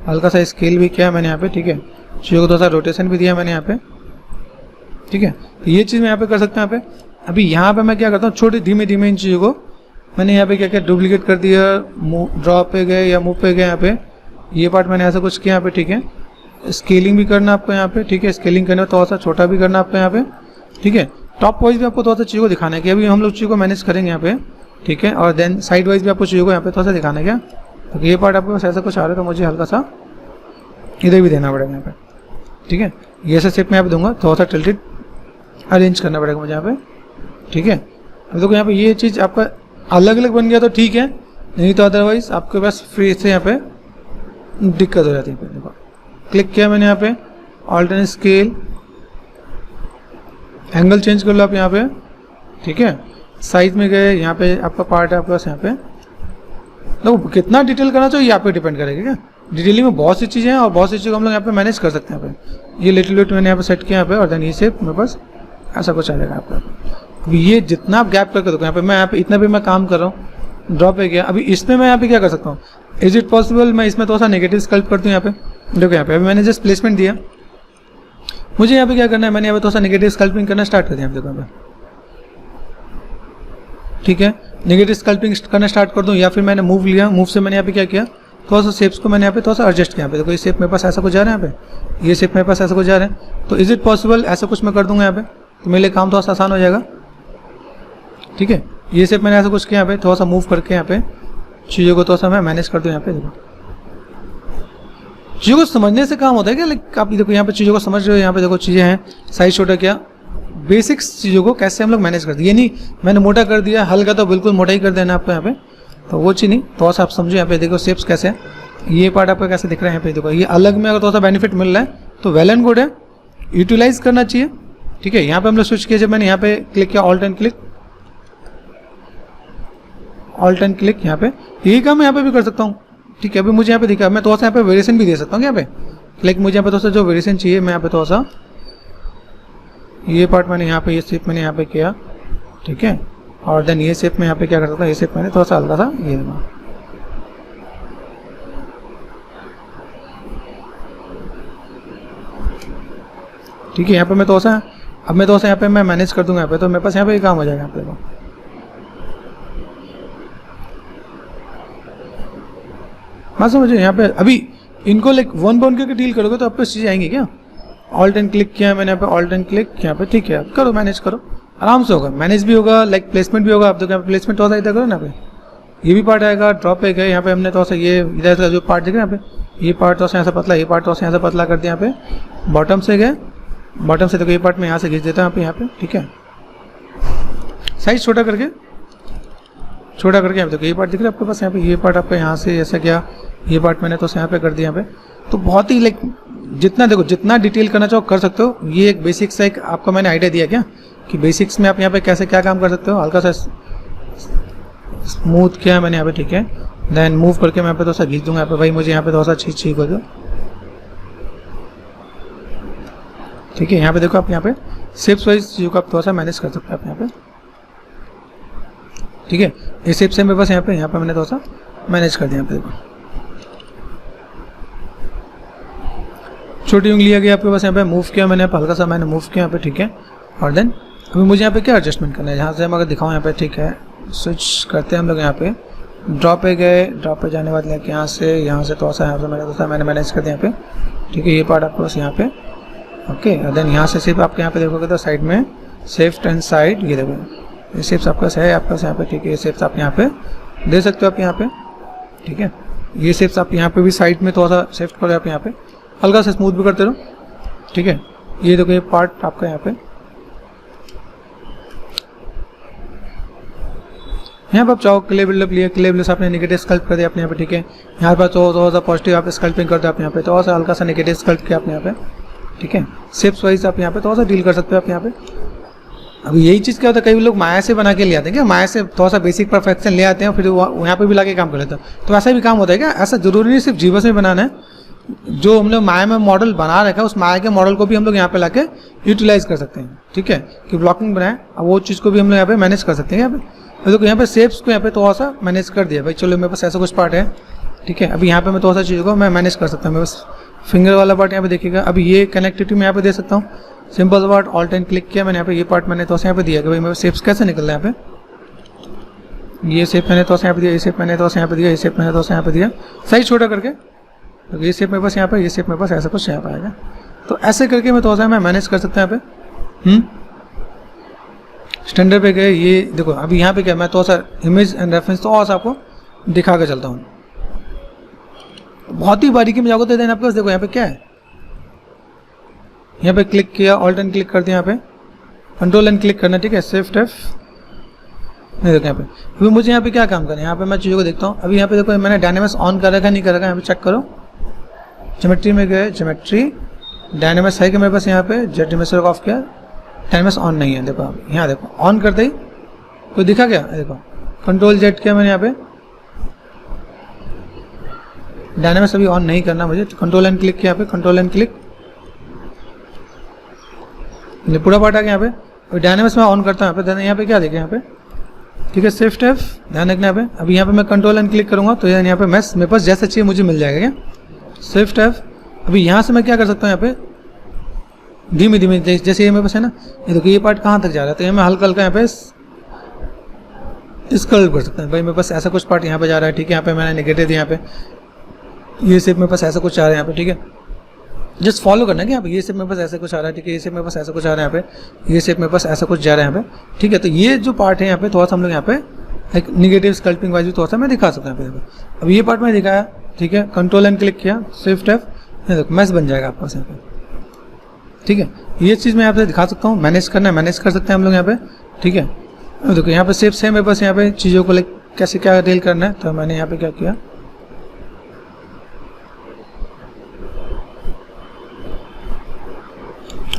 हल्का सा स्केल भी किया मैंने यहाँ पे। ठीक है, चीज़ों को थोड़ा सा रोटेशन भी दिया मैंने यहाँ पे। ठीक है, तो ये चीज़ मैं यहाँ पे कर सकता हूँ यहाँ पे। अभी यहाँ पे मैं क्या करता हूँ, छोटे धीमे धीमे इन चीज़ों को मैंने यहाँ पे क्या क्या डुप्लीकेट कर दिया, ड्रॉ पे गए या मूव पे गए यहाँ पे, ये पार्ट मैंने ऐसा कुछ किया यहाँ पे। ठीक है, स्केलिंग भी करना आपको यहाँ पे। ठीक है, स्केलिंग करने में थोड़ा सा छोटा भी करना आपको यहाँ पे। ठीक है, टॉप वाइज भी आपको थोड़ा सा चीज़ों को दिखाना है कि अभी हम लोग चीज़ों को मैनेज करेंगे यहाँ पे। ठीक है, और देन साइड वाइज भी आपको चीज़ों को यहाँ पे थोड़ा सा दिखाना है क्या, तो ये पार्ट आपके पास ऐसा कुछ आ रहा है तो मुझे हल्का सा इधर भी देना पड़ेगा यहाँ पे। ठीक है, ये ऐसा शेप में यहाँ पे दूंगा, थोड़ा सा टिल्टेड अरेंज करना पड़ेगा मुझे यहाँ पे। ठीक है, अब देखो यहाँ पे ये चीज़ आपका अलग अलग बन गया तो ठीक है, नहीं तो अदरवाइज आपके पास फ्री से यहाँ पे दिक्कत हो जाती है। देखो क्लिक किया मैंने यहाँ पे, ऑल्टरनेट स्केल, एंगल चेंज कर लो आप यहाँ पे। ठीक है, साइज में गए, यहाँ पे आपका पार्ट है आपके पास यहाँ पे, देखो कितना डिटेल करना चाहिए आप पे डिपेंड करेगा क्या। डिटेलिंग में बहुत सी चीज़ें हैं और बहुत सी चीज़ों को हम लोग यहाँ पे मैनेज कर सकते हैं। यहाँ पे ये लिटिल बिट मैंने यहाँ पे सेट किया यहाँ पे, और देन ये शेप मेरे पास ऐसा कुछ आ जाएगा यहाँ पे। अभी ये जितना आप गैप करके देखो यहाँ पे, मैं यहाँ पे इतना भी मैं काम कर रहा हूँ, ड्रॉप पे गया। अभी इसमें मैं यहाँ पे क्या कर सकता हूँ, इज इट पॉसिबल मैं इसमें थोड़ा सा नेगेटिव स्कल्प करती हूँ यहाँ पे। देखो यहाँ पे अभी मैंने जस्ट प्लेसमेंट दिया, मुझे यहाँ पे क्या करना है, मैंने यहाँ पे थोड़ा सा नेगेटिव स्कल्पिंग करना स्टार्ट कर दिया। देखो यहाँ पे ठीक है, नेगेटिव स्कल्पिंग करना स्टार्ट कर दूँ, या फिर मैंने मूव लिया, मूव से मैंने यहाँ पे क्या किया, थोड़ा सा शेप्स को मैंने यहाँ पे थोड़ा सा एडजस्ट किया। यहाँ पे देखो ये शेप मेरे पास ऐसा कुछ जा रहा है, यहाँ पे ये शेप मेरे पास ऐसा कुछ जा रहा है। तो इज इट पॉसिबल ऐसा कुछ मैं कर दूंगा यहाँ पे, तो मेरे लिए काम थोड़ा सा आसान हो जाएगा। ठीक है, ये शेप मैंने ऐसा कुछ किया, यहाँ पे थोड़ा सा मूव करके यहाँ पे चीज़ों को थोड़ा सा मैं मैनेज कर दूँ। यहाँ पे देखो चीज़ों को समझने से काम होता है क्या, लाइक आप देखो यहाँ पे चीज़ों को समझ रहे हो। यहाँ पे देखो चीज़ें हैं, साइज छोटा किया, बेसिक्स चीज़ों को कैसे हम लोग मैनेज करते हैं। ये नहीं मैंने मोटा कर दिया, हल्का तो बिल्कुल मोटा ही कर देना आपको यहाँ पे, तो वो चीज़ नहीं। थोड़ा सा आप समझो यहाँ पे देखो शेप्स कैसे हैं, ये पार्ट आपका कैसे दिख रहा है यहाँ पे देखो। ये अलग में अगर थोड़ा सा बेनिफिट मिल रहा है तो वेल एंड गुड है, यूटिलाइज करना चाहिए। ठीक है, यहाँ पे हम लोग स्विच किया, जब मैंने यहाँ पे क्लिक किया alt and click, alt and click, यहाँ पे यही काम मैं यहाँ पे भी कर सकता हूँ। ठीक है, अभी मुझे यहाँ पे दिखा, मैं थोड़ा सा यहाँ पे वेरिएशन भी दे सकता हूँ यहाँ पे, लाइक मुझे यहाँ पे थोड़ा सा जो वेरिएशन चाहिए मैं यहाँ पे थोड़ा सा ये पार्ट मैंने यहाँ पे, ये शेप मैंने यहाँ पे किया। ठीक है, और देन ये शेप में यहाँ पे क्या कर सकता हूँ, ये शेप मैंने थोड़ा सा हल्का सा ये देना। ठीक है, यहाँ पे मैं थोड़ा सा, अब मैं थोड़ा सा यहाँ पे मैं मैनेज कर दूंगा यहाँ पे, तो मेरे पास यहाँ पे ये काम हो जाएगा। यहाँ पे देखो मैं समझो यहाँ पे अभी इनको लाइक वन बाउंड करके डील करोगे तो आपको चीज़ें आएंगी क्या। ऑल्ट एंड क्लिक किया मैंने यहाँ पे, ऑल्ट एंड क्लिक यहाँ पे। ठीक है, अब करो मैनेज करो, आराम से होगा, मैनेज भी होगा, लाइक प्लेसमेंट भी होगा। आप देखो यहाँ पे प्लेसमेंट थोड़ा सा इधर करो ना, पे ये भी पार्ट आएगा। ड्रॉप पे गए, यहाँ पे हमने थोड़ा सा ये इधर का जो पार्ट दिख रहा है यहाँ पे, ये पार्ट थोड़ा सा यहाँ से पतला, ये पार्ट थोड़ा सा यहाँ से पतला कर दिया। यहाँ पे बॉटम से गए, बॉटम से देखो ये पार्ट में यहाँ से खींच देता हूँ यहाँ पे। ठीक है, साइज छोटा करके यहाँ पे देखो ये पार्ट दिख रहा है आपके पास, यहाँ पे ये पार्ट आपका यहाँ से ऐसा क्या, ये पार्ट मैंने तो यहाँ पे कर दिया यहाँ पे। तो बहुत ही लाइक जितना देखो जितना डिटेल करना चाहो कर सकते हो। ये एक बेसिक सा एक आपको मैंने आइडिया दिया क्या कि बेसिक्स में आप यहाँ पे कैसे क्या काम कर सकते हो। हल्का सा स्मूथ किया है मैंने यहाँ पे। ठीक है, देन मूव करके मैं यहाँ पे थोड़ा सा खींच दूंगा यहाँ पे, भाई मुझे यहाँ पे थोड़ा सा ठीक हो जाओ। ठीक है, यहाँ पे देखो आप यहाँ पे शेप्स वाइज चीज़ों को आप थोड़ा सा मैनेज कर सकते हो आप यहाँ पे। ठीक है, ये शेप से मेरे पास यहाँ पे मैंने थोड़ा सा मैनेज कर दिया। यहाँ पे देखो छोटी उंगली आ गई आपके पास, यहाँ पे मूव किया मैंने, हल्का सा मैंने मूव किया यहाँ पे। ठीक है, और देन अभी मुझे यहाँ पे क्या एडजस्टमेंट करना है, यहाँ से हम अगर दिखाऊँ यहाँ पे। ठीक है, स्विच करते हैं हम लोग यहाँ पे, ड्रॉप पे गए, ड्रॉप पे जाने बाद लेके यहाँ से थोड़ा सा मैंने मैनेज कर दिया यहाँ पे। ठीक है, ये पार्ट आपके पास यहाँ पे। ओके, और देन यहाँ से सिर्फ आपके यहाँ पे देखोगे तो साइड में सेफ्ट एंड साइड, ये देखो ये शेप्स आपके पास है आपके पास यहाँ पे। ठीक है, ये शेप्स आप यहाँ पे दे सकते हो आप यहाँ पे। ठीक है, ये शेप्स आप यहाँ पे भी साइड में थोड़ा सा शिफ्ट करो आप यहाँ पे, हल्का सा स्मूथ भी करते रहो। ठीक है, ये देखो ये पार्ट आपका यहाँ पे आप चाहो क्ले बिल्डअप लिया, क्ले बिल्डअप आपने नेगेटिव स्कल्प कर दिया आपने यहाँ पे। ठीक है, यहाँ पर थोड़ा सा पॉजिटिव आप स्कल्पिंग करते हो आप यहाँ पे, थोड़ा सा हल्का सा नेगेटिव स्कल्प किया आपने यहाँ पे। ठीक है, शेप्स वाइज आप यहाँ पे थोड़ा सा डील कर सकते हो आप यहाँ पे। अभी यही चीज़ क्या होता है, कई लोग माया से बना के ले आते हैं क्या, माया से थोड़ा सा बेसिक परफेक्शन ले आते हैं, फिर यहाँ पे भी ला के काम कर लेते हैं। तो ऐसा भी काम होता है क्या, ऐसा जरूरी नहीं सिर्फ जीवस में बनाना है। जो हम लोग माया में मॉडल बना रखा है उस माया के मॉडल को भी हम लोग यहाँ पे लाके यूटिलाइज कर सकते हैं। ठीक है, कि ब्लॉकिंग बनाए, अब वो चीज़ को भी हम लोग यहाँ पे मैनेज कर सकते हैं। यहाँ पे देखो यहाँ पे शेप्स को यहाँ पे थोड़ा सा मैनेज कर दिया भाई, चलो मेरे पास ऐसा कुछ पार्ट है। ठीक है, अभी यहाँ पे मैं थोड़ा सा चीज़ों को मैं मैनेज कर सकता हूँ। मेरे पास फिंगर वाला पार्ट यहाँ पे देखिएगा, अभी ये कनेक्टिविटी मैं यहाँ पे दे सकता हूँ। Simple part alt and click किया मैंने यहाँ पे, ये पार्ट मैंने थोड़ा सा यहाँ पे दिया कि भाई मेरे शेप्स कैसे निकल रहा है यहाँ पे। ये शेप मैंने थोड़ा सा यहाँ पे दिया, ये शेप मैंने थोड़ा सा यहाँ पे दिया, ये शेप मैंने थोड़ा सा यहाँ पे दिया, साइज छोटा करके। तो ये शेप मेरे पास यहाँ पे, ये शेप मेरे पास ऐसा कुछ यहाँ पे आएगा। तो ऐसे करके मैं थोड़ा सा मैं मैनेज कर सकता हूँ यहाँ पे। स्टैंडर्ड पे गए, ये देखो अभी यहाँ पे क्या, मैं थोड़ा सा इमेज एंड रेफरेंस थोड़ा सा आपको दिखा के चलता हूँ। बहुत ही बारीकी में जाओगे तो देन आपके पास देखो यहाँ पे क्या है, यहाँ पे क्लिक किया, ऑल्ट एंड क्लिक कर दिया, यहाँ पे कंट्रोल एंड क्लिक करना। ठीक है, शिफ्ट F नहीं देखो यहाँ पे। अभी मुझे यहाँ पे क्या काम करना है, यहाँ पे मैं चीज़ों को देखता हूँ। अभी यहाँ पे देखो मैंने डायनेमिक्स ऑन कर रखा नहीं कर रखा, यहाँ पे चेक करो। ज्योमेट्री में गए, ज्योमेट्री डायनेमिक्स है कि मेरे पास यहाँ पे, जेड डिमेंशन ऑफ किया, डायनेमिक्स ऑन नहीं है। देखो अभी यहाँ देखो ऑन करते ही कोई दिखा क्या, देखो कंट्रोल जेड किया मैंने यहाँ पे, डायनामिक्स अभी ऑन नहीं करना मुझे, कंट्रोल एंड क्लिक किया यहाँ पे, कंट्रोल एंड क्लिक, पूरा पार्ट आ गया यहाँ पे। और डायनामिक्स में ऑन करता हूँ यहाँ पे, यहाँ पे क्या देखें यहाँ पे, ठीक है, शिफ्ट F, ध्यान रखना यहाँ पे। अभी यहाँ पे मैं कंट्रोल एंड क्लिक करूँगा तो यहाँ पे मैं मेरे पास जैसा चाहिए मुझे मिल जाएगा क्या, शिफ्ट F। अभी यहाँ से मैं क्या कर सकता हूँ यहाँ पे धीमे धीमे, जैसे ये मेरे पास है ना, ये देखो ये पार्ट कहाँ तक जा रहा है, तो ये मैं हल्का हल्का यहाँ पे स्क्रॉल कर सकता हूँ। भाई मेरे पास ऐसा कुछ पार्ट यहाँ पे जा रहा है, ठीक है, यहाँ पे मैंने नेगेटिव दिया, यहाँ पे ये सिर्फ मेरे पास ऐसा कुछ आ रहा है यहाँ पे, ठीक है, जस्ट फॉलो करना है कि यहाँ पे ये सिर्फ मेरे पास ऐसा कुछ आ रहा है, ठीक है, ये सिर्फ मेरे पास ऐसा कुछ आ रहा है यहाँ पे, ये सिर्फ मेरे पास ऐसा कुछ जा रहा है यहाँ पे, ठीक है। तो ये जो पार्ट है यहाँ पे थोड़ा सा हम लोग यहाँ पे एक निगेटिव स्कल्पिंग वाइज भी थोड़ा सा मैं दिखा सकता हूँ यहाँ पे। अब ये पार्ट मैं दिखाया, ठीक है, कंट्रोल एंड क्लिक किया, शिफ्ट F, देखो मैच बन जाएगा आपके पास यहाँ पे, ठीक है। ये चीज़ मैं यहाँ पे दिखा सकता हूँ, मैनेज करना है, मैनेज कर सकते हैं हम लोग यहाँ पे, ठीक है। देखो यहाँ पे सिर्फ सेम मेरे पास यहाँ पे चीज़ों को कैसे क्या डील करना है, तो मैंने यहाँ पे क्या किया,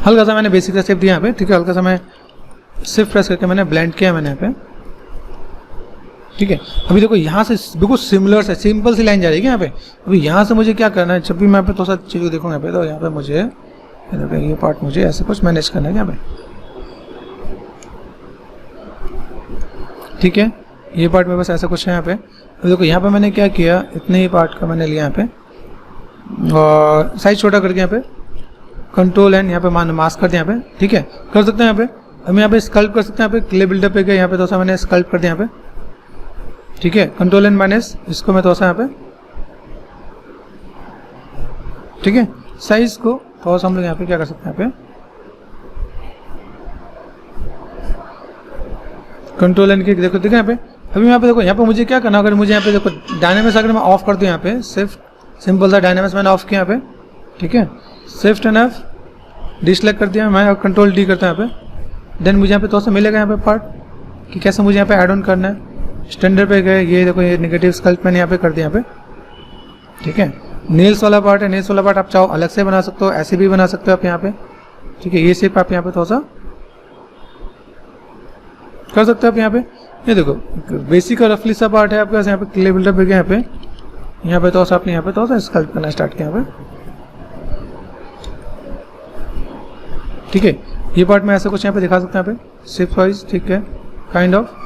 हल्का सा मैंने बेसिक सा शेप दिया यहाँ पे, ठीक है, हल्का सा मैं शिफ्ट प्रेस करके मैंने ब्लेंड किया मैंने यहाँ पे, ठीक है। अभी देखो यहाँ से बिल्कुल सिमिलर से सिंपल सी लाइन जा रही है यहाँ पे। अभी यहाँ से मुझे क्या करना है, जब भी मैं यहाँ पे थोड़ा सा चीज़ देखूँ यहाँ पे, तो यहाँ पे मुझे ये पार्ट मुझे ऐसे कुछ मैनेज करना है यहाँ पे, ठीक है। ये पार्ट मेरे पास ऐसा कुछ है यहाँ पे। अभी देखो यहाँ पे मैंने क्या किया, इतने ही पार्ट का मैंने लिया यहाँ पे और साइज छोटा करके यहाँ पे कंट्रोल एंड यहाँ पे मास्क कर दिया यहाँ पे, ठीक है, कर सकते हैं यहाँ पे। हम यहाँ पे स्कल्प कर सकते हैं, यहाँ पे क्ले बिल्डअप पे गए, यहाँ पे थोड़ा सा मैंने स्कल्प कर दिया यहाँ पे, ठीक है, कंट्रोल एंड माइनस, इसको मैं थोड़ा सा यहाँ पे, ठीक है, साइज को थोड़ा सा हम लोग यहाँ पे क्या कर सकते हैं, यहाँ पे कंट्रोल एंड क्लिक, देखो ठीक है यहाँ पे। अभी यहाँ पे देखो, यहाँ पे मुझे क्या करना, अगर मुझे यहाँ पे देखो डायनामिक्स अगर मैं ऑफ कर दूँ यहाँ पे, सिर्फ सिंपल सा डायनामिक्स मैंने ऑफ किया यहाँ पे, ठीक है, शिफ्ट एंड F, डिसलेक्ट कर दिया मैं और कंट्रोल D करता हूँ यहाँ पे। देन मुझे यहाँ पे थोड़ा सा मिलेगा यहाँ पे पार्ट कि कैसे मुझे यहाँ पे ऐड ऑन करना है। स्टैंडर्ड पे गए, ये देखो ये नेगेटिव स्कल्प मैंने यहाँ पे कर दिया यहाँ पे, ठीक है। नेल्स वाला पार्ट है, नेल्स वाला पार्ट आप चाहो अलग से बना सकते हो, ऐसे भी बना सकते हो आप यहाँ पे, ठीक है। ये सिर्फ आप यहाँ पे थोड़ा सा कर सकते हो आप यहाँ पे। ये देखो बेसिक और रफली सा पार्ट है आपके पास यहाँ पे, क्ले बिल्डअप पे गया यहाँ पे थोड़ा सा आपने यहाँ पे थोड़ा सा स्कल्प करना स्टार्ट किया यहाँ पे, ठीक है। ये पार्ट मैं ऐसा कुछ यहाँ पे दिखा सकता हूँ यहाँ पे शिफ्ट वाइज, ठीक है, काइंड ऑफ।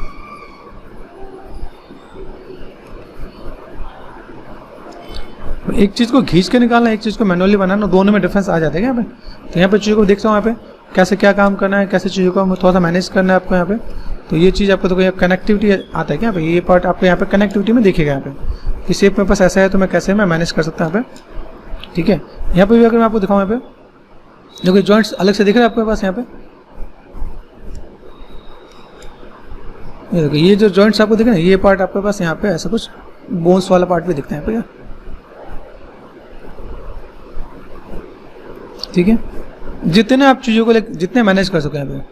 एक चीज़ को खींच के निकालना, एक चीज़ को मैनुअली बनाना, दोनों में डिफरेंस आ जाता है यहाँ पे। तो यहाँ पे चीज़ों को देख सकता हूँ यहाँ पे कैसे क्या काम करना है, कैसे चीज़ों को थोड़ा सा मैनेज करना है आपको यहाँ पे। तो ये चीज़ आपको तो कनेक्टिविटी आता है क्या यहाँ पे, ये पार्ट आपको यहाँ पे कनेक्टिविटी में देखिएगा यहाँ पे कि शेप मेरे पास ऐसा है तो मैं कैसे मैं मैनेज कर सकता हूँ यहाँ पे, ठीक है। यहाँ पे भी अगर मैं आपको दिखाऊँ यहाँ पे देखो जॉइंट्स अलग से दिख रहे हैं आपके पास यहाँ पे, ये देखो ये जो जॉइंट्स आपको दिख रहे हैं, ये पार्ट आपके पास यहाँ पे ऐसा कुछ बोन्स वाला पार्ट भी दिखता है यहाँ पे, ठीक है। जितने आप चीज़ों को जितने मैनेज कर सको यहाँ पे, ये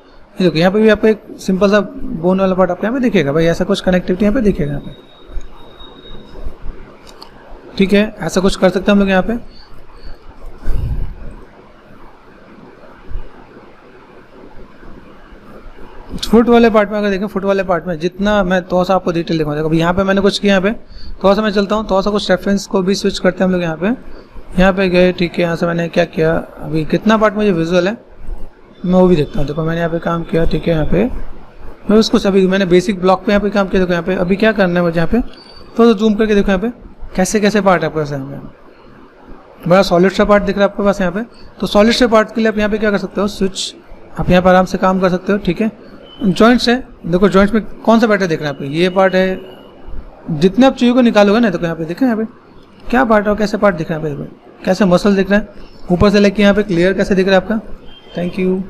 देखो यहाँ पे भी आपको एक सिंपल सा बोन वाला पार्ट आपको यहाँ पे दिखेगा, भाई ऐसा कुछ कनेक्टिविटी यहाँ पे दिखेगा यहाँ पे, ठीक है। ऐसा कुछ कर सकते हैं हम लोग यहाँ पे। फुट वाले पार्ट में अगर देखें, फुट वाले पार्ट में जितना मैं थोड़ा सा आपको डिटेल दिखाऊंगा। अभी यहाँ पे मैंने कुछ किया, यहाँ पे थोड़ा सा मैं चलता हूँ, थोड़ा सा कुछ रेफरेंस को भी स्विच करते हैं हम लोग यहाँ पे गए, ठीक है। यहाँ से मैंने क्या किया, अभी कितना पार्ट मुझे विजुअल है मैं वो भी देखता हूँ। देखो मैंने यहाँ पे काम किया, ठीक है। यहाँ पे मैं उसको अभी मैंने बेसिक ब्लॉक पे यहाँ पे काम किया। देखो यहाँ पे अभी क्या करना है मुझे, यहाँ पे थोड़ा सा जूम करके देखो यहाँ पे कैसे कैसे पार्ट है आपके पास। यहाँ पे बड़ा सॉलिड सा पार्ट दिख रहा है आपके पास यहाँ पे। तो सॉलिड से पार्ट के लिए आप यहाँ पे क्या कर सकते हो, स्विच आप यहाँ पर आराम से काम कर सकते हो, ठीक है। जॉइंट्स है, देखो जॉइंट्स में कौन सा पार्ट है दिख रहा है आपको, ये पार्ट है। जितने आप चीज़ों को निकालोगे ना, देखो यहाँ पे देखें यहाँ पे क्या पार्ट है और कैसे पार्ट दिख रहा है यहाँ पे, देखो कैसे मसल दिख रहा है ऊपर से लेके यहाँ पे क्लियर कैसे दिख रहा है आपका। Thank you.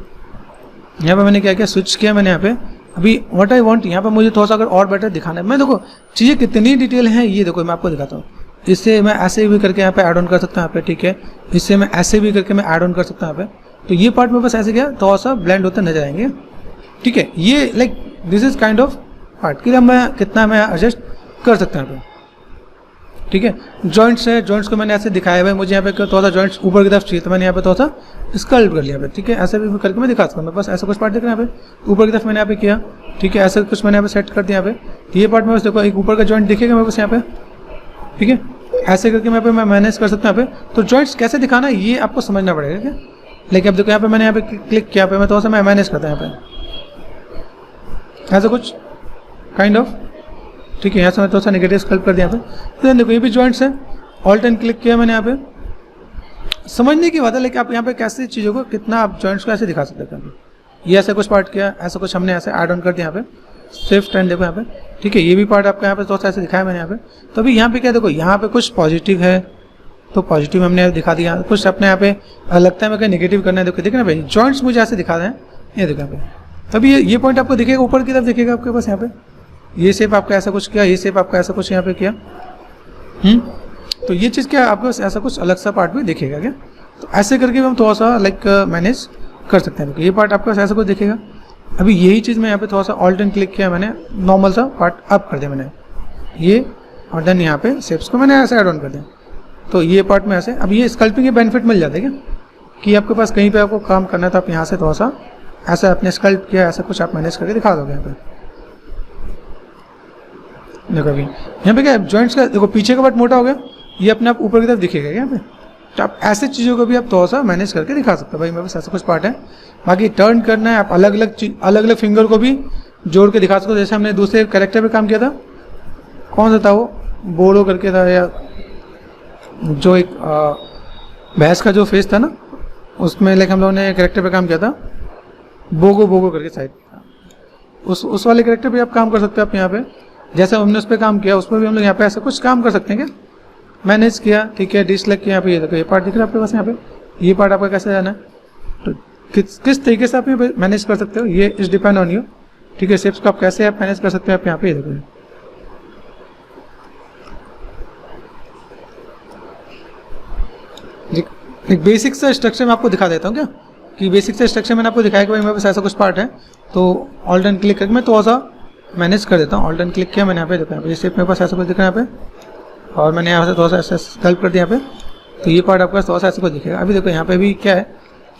यहाँ पे मैंने क्या किया, स्विच किया मैंने यहाँ पे। अभी व्हाट आई वांट, यहाँ पे मुझे थोड़ा सा अगर और बेटर दिखाना है, मैं देखो चीज़ें कितनी डिटेल हैं ये देखो मैं आपको दिखाता हूँ। इससे मैं ऐसे भी करके यहाँ पे ऐड ऑन कर सकता हूँ यहाँ पे, ठीक है। इससे मैं ऐसे भी करके मैं ऐड ऑन कर सकता हूँ यहाँ पे। तो ये पार्ट में बस ऐसे क्या थोड़ा सा ब्लेंड होते नजर आएंगे, ठीक है। ये like this is kind of part के लिए मैं कितना मैं एडजस्ट कर सकता हूँ यहाँ पे, ठीक है। जॉइंट्स है, जॉइंट्स को मैंने ऐसे दिखाया हुआ है। मुझे यहाँ पे थोड़ा सा जॉइंट्स ऊपर की तरफ चाहिए तो मैंने यहाँ पे थोड़ा सा स्कल्प कर लिया यहाँ पे, ठीक है। ऐसे भी करके मैं दिखा सकता हूँ। मेरे पास ऐसा कुछ पार्ट दिख रहा है यहाँ पे ऊपर की तरफ मैंने यहाँ पे किया, ठीक है। ऐसा कुछ मैंने यहाँ पे सेट कर दिया यहाँ पे। ये पार्ट में बस देखो एक ऊपर का जॉइंट दिखेगा मेरे पास यहाँ पे, ठीक है। ऐसे करके मैं यहाँ पे मैनेज कर सकता हूँ यहाँ पे। तो जॉइंट्स कैसे दिखाना है ये आपको समझना पड़ेगा क्या। लेकिन अब देखो यहाँ पे मैंने यहाँ पे क्लिक किया पे मैं थोड़ा सा मैं मैनेज करता हूँ यहाँ पे ऐसा कुछ काइंड ऑफ, ठीक है। यहाँ से मैं थोड़ा सा नेगेटिव स्कल्प कर दिया यहाँ पे। तो देखो ये भी जॉइंट्स है, ऑल्ट एंड क्लिक किया मैंने यहाँ पे। समझने की बात है, लेकिन आप यहाँ पे कैसे चीज़ों को कितना आप जॉइंट्स को ऐसे दिखा सकते हैं। ये ऐसा कुछ पार्ट किया, ऐसा कुछ हमने ऐसे ऐड ऑन कर दिया यहाँ पे। शिफ्ट एंड देखो यहाँ पे, ठीक है। ये भी पार्ट आपका यहाँ पे थोड़ा सा ऐसे दिखाया मैंने यहाँ पे। तो अभी यहाँ पे क्या देखो, यहाँ पे कुछ पॉजिटिव है तो पॉजिटिव हमने दिखा दिया, कुछ अपने यहाँ पे लगता है मैं नेगेटिव करना है। देखो ना भाई जॉइंट्स मुझे ऐसे दिखा रहे हैं, ये देखो यहाँ पे। तभी ये पॉइंट आपको दिखेगा, ऊपर की तरफ दिखेगा आपके पास यहाँ पे। ये शेप आपका ऐसा कुछ किया, ये शेप आपका ऐसा कुछ यहाँ पे किया। तो ये चीज़ क्या आपको ऐसा कुछ अलग सा पार्ट भी दिखेगा क्या। तो ऐसे करके हम थोड़ा सा लाइक मैनेज कर सकते हैं। ये पार्ट आपका ऐसा कुछ दिखेगा। अभी यही चीज़ मैं यहाँ पे थोड़ा सा ऑल्ट एंड क्लिक किया मैंने, नॉर्मल सा पार्ट अप कर दिया मैंने ये, और देन यहाँ पे शेप्स को मैंने ऐसे ऐड ऑन कर दिया। तो ये पार्ट में ऐसे, अब ये स्कल्पिंग के बेनिफिट मिल जाते हैं क्या, कि आपके पास कहीं पे आपको काम करना है तो आप यहाँ से थोड़ा सा ऐसा अपने स्कल्प किया, ऐसा कुछ आप मैनेज करके दिखा दोगे यहाँ पे। देखो अभी यहाँ पे क्या जॉइंट्स का देखो, पीछे का पार्ट मोटा हो गया, ये अपने आप ऊपर की तरफ दिखेगा यहाँ पे। तो आप ऐसे चीज़ों को भी आप थोड़ा सा मैनेज करके दिखा सकते हो। भाई मेरे पास ऐसा कुछ पार्ट है, बाकी टर्न करना है, आप अलग अलग फिंगर को भी जोड़ के दिखा सकते हो। जैसे हमने दूसरे कैरेक्टर पे काम किया था, कौन सा था वो, बोरो करके था, या जो एक भैंस का जो फेस था ना, उसमें लाइक हम लोगों ने कैरेक्टर पे काम किया था, बोगो करके साइड, उस वाले कैरेक्टर पे आप काम कर सकते हो। आप यहाँ पे जैसे हमने उस पर काम किया, उस पर भी हम लोग यहाँ पे ऐसा कुछ काम कर सकते हैं क्या, मैनेज किया, ठीक है। डिसलाइक किया, यहाँ पे ये देखो ये पार्ट दिख रहा है आपके पास यहाँ पे। ये पार्ट आपका कैसे जाना है, तो किस तरीके से आप यहाँ पे मैनेज कर सकते हो, ये इज डिपेंड ऑन यू, ठीक है। शेप्स को आप कैसे आप मैनेज कर सकते हो, आप यहाँ पे ये देखो। एक बेसिक सा स्ट्रक्चर मैं आपको दिखा देता हूँ क्या, कि बेसिक सा स्ट्रक्चर मैंने आपको दिखाया कि भाई मेरे पास ऐसा कुछ पार्ट है, तो ऑल्ट एंड क्लिक करके मैं थोड़ा सा मैनेज कर देता हूँ। ऑल्ट एंड क्लिक किया मैंने यहाँ पे, देखो ये शेप मेरे पास ऐसा कुछ दिख रहा है यहाँ पे, और मैंने यहाँ से थोड़ा सा ऐसा स्कल्प कर दिया यहाँ पे। तो ये पार्ट आपका थोड़ा सा ऐसा कुछ दिखेगा। अभी देखो यहाँ पे भी क्या है,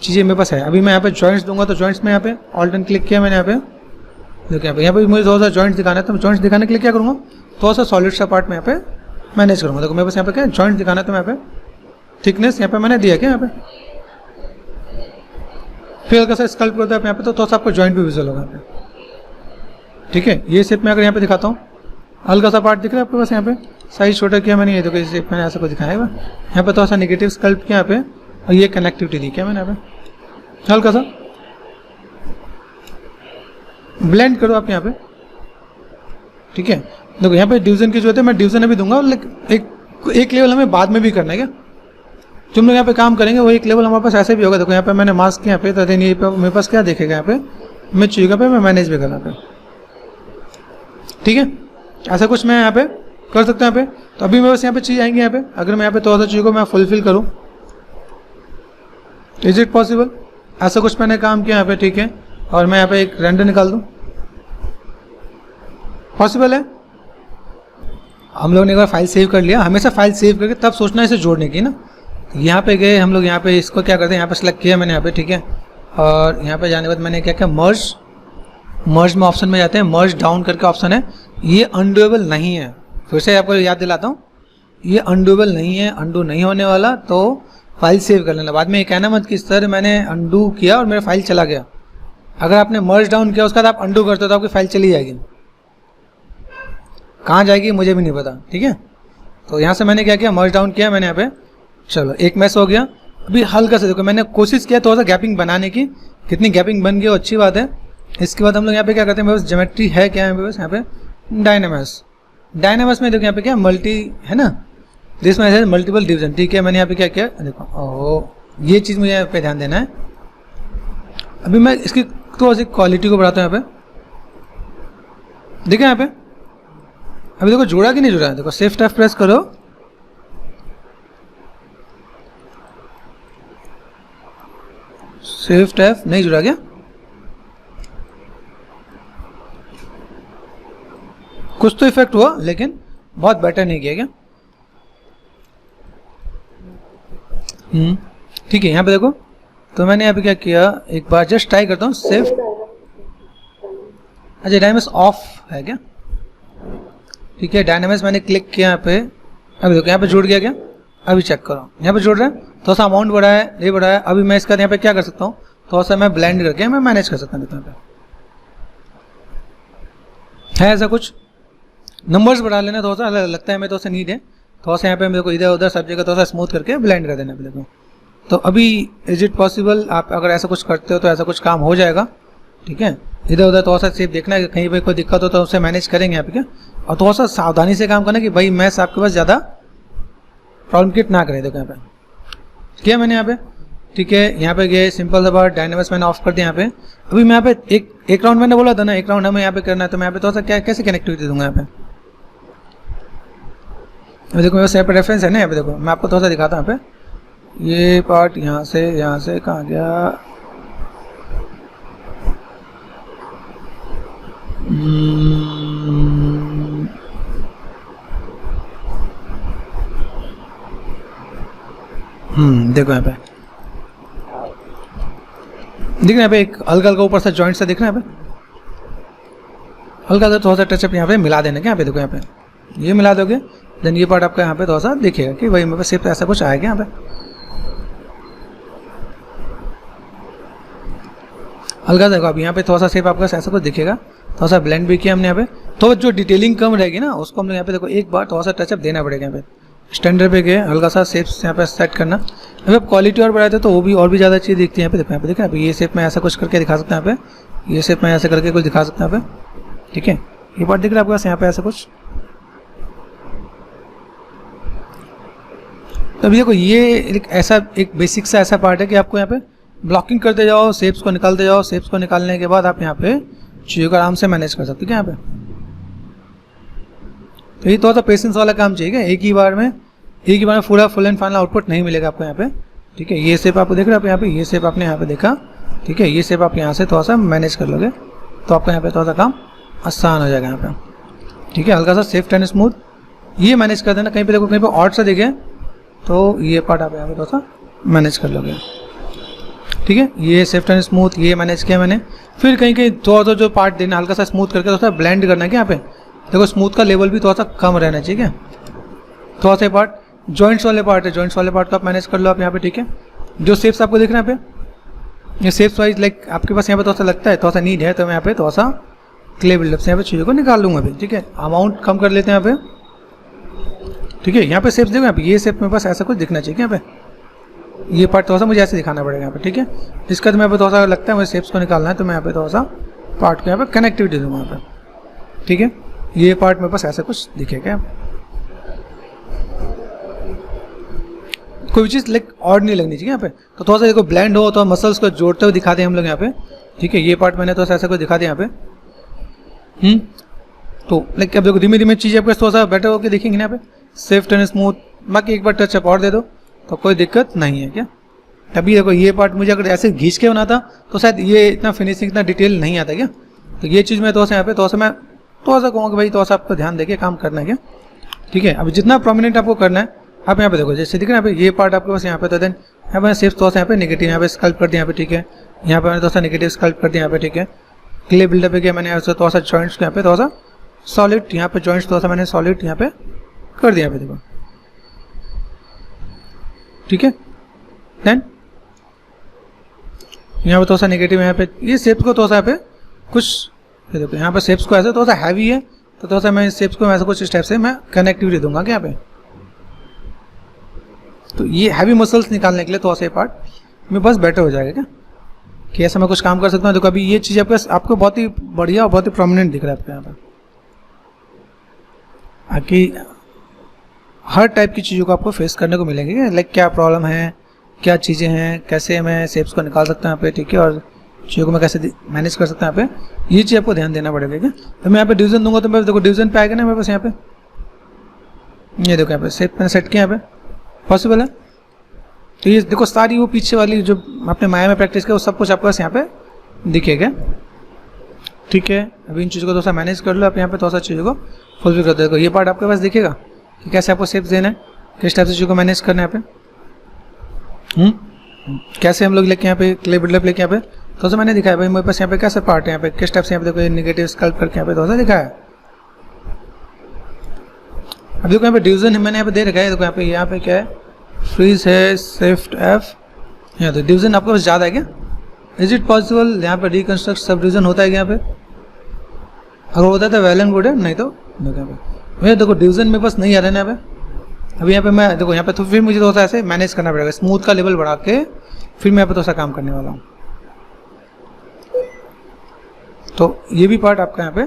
चीज़ें मेरे पास है। अभी मैं यहाँ पे जॉइंट्स दूंगा, तो जॉइंट्स में यहाँ पे ऑल्ट एंड क्लिक किया मैंने यहाँ पे, देखो यहाँ पे मुझे थोड़ा सा जॉइंट्स दिखाना है। तो जॉइंट्स दिखाने के लिए क्या करूँगा, थोड़ा सा सॉलिड सा पार्ट में यहाँ पे मैनेज करूँगा। देखो मेरे पास यहाँ पे क्या जॉइंट दिखाना है, तो मैं यहाँ पे थिकनेस यहाँ पे मैंने दिया क्या यहाँ पे, फिर हल्का सा स्कल्प करता है यहाँ पे, तो थोड़ा सा आपको जॉइंट भी विजुअल होगा यहाँ पे, ठीक है। ये शेप में अगर यहाँ पे दिखाता हूँ, हल्का सा पार्ट दिख रहा है आपके पास यहाँ पे, साइज छोटा किया मैंने, ये देखो इस शेप मैंने ऐसा कुछ दिखाया है यहाँ पे, थोड़ा सा नेगेटिव स्कल्प किया यहाँ पे, और ये कनेक्टिविटी दी क्या मैंने यहाँ पे, हल्का सा ब्लेंड करो आप यहाँ पे, ठीक है। देखो यहाँ पे डिवीजन की जरूरत है, मैं डिवीजन अभी दूंगा, एक लेवल हमें बाद में भी करना है क्या, जो हम लोग यहाँ पे काम करेंगे वो एक लेवल हमारे पास ऐसे भी होगा। देखो यहाँ पे मैंने मास्क यहाँ पे, तो ये पे मेरे पास क्या देखेगा यहाँ पे, मैं चीज़ों पे मैं मैनेज भी करना पे, ठीक है। ऐसा कुछ मैं यहाँ पे कर सकता हूँ यहाँ पे। तो अभी मेरे पास यहाँ पे चीज़ आएंगे यहाँ पे, अगर मैं यहाँ पे थोड़ा सा चीज़ों को मैं फुलफिल करूँ, इज इट पॉसिबल, ऐसा कुछ मैंने काम किया यहाँ पे, ठीक है। और मैं यहाँ पे एक रेंडर निकाल दूँ, पॉसिबल है। हम लोग ने एक बार फाइल सेव कर लिया, हमेशा फाइल सेव करके तब सोचना इसे जोड़ने की ना। यहाँ पे गए हम लोग, यहाँ पे इसको क्या करते हैं, यहाँ पे सेलेक्ट किया मैंने यहाँ पे, ठीक है। और यहाँ पे जाने के बाद मैंने क्या किया, मर्ज में ऑप्शन में जाते हैं, मर्ज डाउन करके ऑप्शन है, ये अनडूएबल नहीं है। फिर से आपको याद दिलाता हूँ, ये अनडूएबल नहीं है, अनडू नहीं होने वाला। तो फाइल सेव कर लेना, बाद में ये कहना मत कि सर मैंने अनडू किया और मेरा फाइल चला गया। अगर आपने मर्ज डाउन किया उसके बाद आप अनडू करते हो तो आपकी फाइल चली जाएगी, कहाँ जाएगी मुझे भी नहीं पता, ठीक है। तो यहाँ से मैंने क्या किया, मर्ज डाउन किया मैंने यहाँ पे, चलो एक मैस हो गया। अभी हल्का से देखो मैंने कोशिश किया थोड़ा सा गैपिंग बनाने की, कितनी गैपिंग बन गई वो अच्छी बात है। इसके बाद हम लोग यहाँ पे क्या करते हैं, मेरे पास ज्योमेट्री है क्या है, बस यहाँ पे डायनामस में देखो यहाँ पे क्या मल्टी है ना, दिस में है मल्टीपल डिवीजन, ठीक है। मैंने यहाँ पे क्या किया, देखो ओह ये चीज़ मुझे यहाँ पे ध्यान देना है। अभी मैं इसकी थोड़ा सी क्वालिटी को बढ़ाता हूँ यहाँ पे, देखिए यहाँ पे अभी देखो जुड़ा कि नहीं जुड़ा है। देखो शिफ्ट F प्रेस करो, शिफ्ट F नहीं जुड़ा क्या, कुछ तो इफेक्ट हुआ लेकिन बहुत बेटर नहीं किया क्या। ठीक है। यहाँ पे देखो, तो मैंने यहाँ पे क्या किया, एक बार जस्ट ट्राई करता हूँ शिफ्ट, अच्छा डायनामिक्स ऑफ है क्या, ठीक है। डायनामिक्स मैंने क्लिक किया यहाँ पे, अभी देखो यहाँ पे जुड़ गया क्या, अभी चेक करो यहाँ पे जुड़ रहा है, थोड़ा सा अमाउंट बढ़ा है, ये बढ़ा है। अभी मैं इसका यहाँ पे क्या कर सकता हूँ, थोड़ा सा मैं ब्लेंड करके मैं मैनेज कर सकता हूँ। यहाँ पे है ऐसा कुछ, नंबर्स बढ़ा लेना थोड़ा सा, लगता है हमें थोड़ा सा नीड है, थोड़ा सा यहाँ पे मेरे को इधर उधर सब जगह थोड़ा सा स्मूथ करके ब्लेंड कर देना। देखो तो अभी इज इट पॉसिबल, आप अगर ऐसा कुछ करते हो तो ऐसा कुछ काम हो जाएगा। ठीक है, इधर उधर थोड़ा सा सेफ देखना है, कहीं पे कोई दिक्कत हो तो उससे मैनेज करेंगे यहाँ पे क्या, और थोड़ा सा सावधानी से काम करना कि भाई मैथ्स आपके पास ज़्यादा प्रॉब्लम क्रिएट ना करे। देखो यहाँ पे किया मैंने यहाँ पे, ठीक है, यहाँ पे गए सिंपल सा बात, डायनेमिक्स मैंने ऑफ कर दिया यहाँ पे। अभी मैं यहाँ पे एक राउंड मैंने बोला था ना, एक राउंड हमें यहाँ पे करना है, तो मैं यहाँ पे थोड़ा सा क्या कैसे कनेक्टिविटी दूंगा यहाँ पे। देखो मेरे पास यहाँ पे रेफरेंस है ना, यहाँ पे देखो मैं आपको थोड़ा सा दिखाता हूँ यहाँ पे, ये पार्ट यहाँ से कहाँ गया, देखो यहाँ पे दिख रहा है, यहाँ पे एक हल्का हल्का ऊपर से जॉइंट सा दिख रहा है, यहाँ पे हल्का सा थोड़ा सा टचअप यहाँ पे मिला देना क्या, यहाँ पे देखो यहाँ पे ये मिला दोगे, देन ये पार्ट आपका यहाँ पे थोड़ा सा दिखेगा कि भाई मेरे पास सिर्फ ऐसा कुछ आएगा यहाँ पे, हल्का देखो अब यहाँ पे थोड़ा सा शेप आपका ऐसा कुछ दिखेगा, थोड़ा सा ब्लेंड भी किया हमने यहाँ पे, तो जो डिटेलिंग कम रहेगी ना उसको हम लोग यहाँ पे देखो एक बार थोड़ा सा टचअप देना पड़ेगा। यहाँ पे स्टैंडर्ड पे गए, हल्का सा शेप्स यहाँ पे सेट करना, अगर आप क्वालिटी और बढ़ाते तो वो भी और भी ज़्यादा चीज़ दिखती है। यहाँ पे देखो, यहाँ पे देखा अभी ये शेप में ऐसा कुछ करके दिखा सकते हैं, यहाँ पे ये शेप में ऐसा करके कुछ दिखा सकते हैं यहाँ पे, ठीक है, ये पार्ट दिख रहा है आपके पास यहाँ पे ऐसा कुछ। तो अभी देखो ये एक बेसिक सा ऐसा पार्ट है कि आपको यहाँ पे ब्लॉकिंग करते जाओ, शेप्स को निकालते जाओ, शेप्स को निकालने के बाद आप यहाँ पे चीज़ों को आराम से मैनेज कर सकते हो क्या यहाँ पे। तो ये थोड़ा सा पेशेंस वाला काम चाहिए, एक ही बार में पूरा फुल एंड फाइनल आउटपुट नहीं मिलेगा आपको यहाँ पे। ठीक है, ये शेप आपको देख रहे हो आप यहाँ पे, ये शेप आपने यहाँ पे देखा, ठीक है, ये शेप आप यहाँ से थोड़ा सा मैनेज कर लोगे तो आपका यहाँ पे थोड़ा सा काम आसान हो जाएगा यहाँ पे। ठीक है, हल्का सा सेफ्ट एंड स्मूथ ये मैनेज कर देना, कहीं पे देखो कहीं पे ऑड सा दिखे तो ये पार्ट आप यहाँ पे थोड़ा सा मैनेज कर लोगे। ठीक है, ये सेफ्ट एंड स्मूथ ये मैनेज किया मैंने, फिर कहीं कहीं थोड़ा जो पार्ट देना हल्का सा स्मूथ करके थोड़ा सा ब्लेंड करना है क्या यहाँ पे, देखो स्मूथ का लेवल भी थोड़ा सा कम रहना चाहिए क्या, थोड़ा सा पार्ट जॉइंट्स वाले पार्ट है, जॉइंट्स वाले पार्ट को आप मैनेज कर लो आप यहाँ पे। ठीक है, जो शेप्स आपको दिख रहे हैं यहाँ पे, ये शेप्स वाइज लाइक आपके पास यहाँ पे थोड़ा सा लगता है थोड़ा सा नीड है, तो मैं यहाँ पे थोड़ा सा क्ले बिल्डअप से यहाँ पे चीज़ों को निकाल लूँगा अभी। ठीक है, अमाउंट कम कर लेते हैं यहाँ पे। ठीक है, यहाँ पे शेप्स देखो, यहाँ पे ये शेप मेरे पास ऐसा कुछ दिखना चाहिए यहाँ पे, ये पार्ट थोड़ा सा मुझे ऐसे दिखाना पड़ेगा यहाँ पे। ठीक है, इसका तो मैं यहाँ पे थोड़ा सा लगता है मुझे शेप्स को निकालना है, तो मैं यहाँ पे थोड़ा सा पार्ट को यहाँ पे कनेक्टिविटी दूँगा यहाँ पे। ठीक है, ये पार्ट मेरे पास ऐसा कुछ दिखेगा, कोई चीज़ लाइक ऑड नहीं लगनी चाहिए यहाँ पे, तो थोड़ा सा देखो ब्लेंड हो तो मसल्स को जोड़ते हुए दिखाते हैं हम लोग यहाँ पे। ठीक है, ये पार्ट मैंने थोड़ा सा ऐसा कुछ दिखा दिया यहाँ पे। तो लाइक अब देखो धीमे धीमे चीज़ें आपको थोड़ा सा बेटर होकर दिखेंगे यहाँ पे, सेफ्ट एंड स्मूथ। बाकी एक बार टचअप और दे दो तो कोई दिक्कत नहीं है क्या। अभी देखो ये पार्ट मुझे अगर ऐसे घींच के बनाता तो शायद ये इतना फिनिशिंग इतना डिटेल नहीं आता क्या, तो ये चीज़ मैं थोड़ा सा यहाँ पे थोड़ा सा मैं थोड़ा सा कहूँगा भाई थोड़ा सा आपको ध्यान देके काम करना है क्या। ठीक है, अभी जितना प्रोमिनेंट आपको करना है आप यहाँ पे देखो, जैसे दिख रहा है यहाँ पे ये पार्ट आपके पास यहाँ पे, तो देन यहाँ पे सिर्फ थोड़ा सा यहाँ पे नेगेटिव यहाँ पे स्कल्प कर दिया यहाँ पे। ठीक है, यहाँ पे मैंने थोड़ा सा नेगेटिव स्कल्प कर दिया यहाँ पे। ठीक है, क्ले बिल्डअप किया मैंने ऐसे थोड़ा सा जॉइंट्स यहाँ पे थोड़ा सा सॉलिड यहाँ पे जॉइंट्स थोड़ा सा मैंने सॉलिड यहाँ पे कर दिया यहाँ पे देखो। ठीक है, देन यहाँ पे थोड़ा सा नेगेटिव यहाँ पे ये शेप्स को थोड़ा सा यहाँ पे कुछ देखो, यहाँ पे शेप्स को ऐसे थोड़ा सा हैवी है तो थोड़ा सा मैं शेप्स को ऐसा कुछ इस टाइप से मैं कनेक्टिविटी दूंगा क्या यहाँ पे। तो ये हैवी मसल्स निकालने के लिए थोड़ा सा पार्ट में बस बेटर हो जाएगा क्या, कि ऐसा मैं कुछ काम कर सकता हूँ। तो कभी ये चीज़ आपको बहुत ही बढ़िया और बहुत ही प्रोमिनेंट दिख रहा है आपको यहाँ पर। बाकी हर टाइप की चीज़ों को आपको फेस करने को मिलेंगे, लाइक क्या प्रॉब्लम है, क्या चीज़ें हैं, कैसे मैं शेप्स को निकाल सकता हूँ यहाँ पे। ठीक है, और चीज़ों को मैं कैसे मैनेज कर सकता हूँ यहाँ पे, ये चीज़ आपको ध्यान देना पड़ेगा क्या। तो मैं यहाँ पे डिवीजन दूंगा तो मैं देखो डिवीजन पे आएगा ना मेरे पास यहाँ पे, ये देखो यहाँ पे शेप मैंने सेट किया यहाँ पे, पॉसिबल है। तो ये देखो सारी वो पीछे वाली जो आपने माया में प्रैक्टिस किया वो सब कुछ आपके पास यहाँ पे दिखेगा। ठीक है, अभी इन चीज़ों को थोड़ा सा मैनेज कर लो आप यहाँ पे, थोड़ा सा चीज़ों को फुलफिल कर दो। ये पार्ट आपके पास दिखेगा कि कैसे आपको शेप्स देना है, किस टाइप से चीज़ों को मैनेज करना है यहाँ पे। कैसे हम लोग लेके यहाँ पे क्ले बिल्डअप लेके यहाँ पे थोड़ा सा मैंने दिखाया भाई मेरे पास यहाँ पे कैसे पार्ट है यहाँ पे, किस टाइप से यहाँ पे देखो नेगेटिव स्कल्प करके यहाँ पे थोड़ा सा दिखाया। अब देखो यहाँ पे डिवीजन मैंने यहाँ पे दे रखा है, देखो यहाँ पे क्या है, फ्रीज है, शिफ्ट F, यहाँ तो डिवीजन आपके पास ज़्यादा है क्या? इज इट पॉसिबल यहाँ पे रिकन्स्ट्रक्ट सब डिवीजन होता है क्या यहाँ पे? अगर होता है तो वेल एंड गुड है, नहीं तो देखो यहाँ पे भैया देखो डिवीजन मेरे पास नहीं आ रहा है यहाँ पे। अभी यहाँ पे मैं देखो यहाँ पे तो फिर मुझे थोड़ा सा ऐसे मैनेज करना पड़ेगा, स्मूथ का लेवल बढ़ा के फिर मैं यहाँ पे थोड़ा सा काम करने वाला हूँ। तो ये भी पार्ट आपका यहाँ पे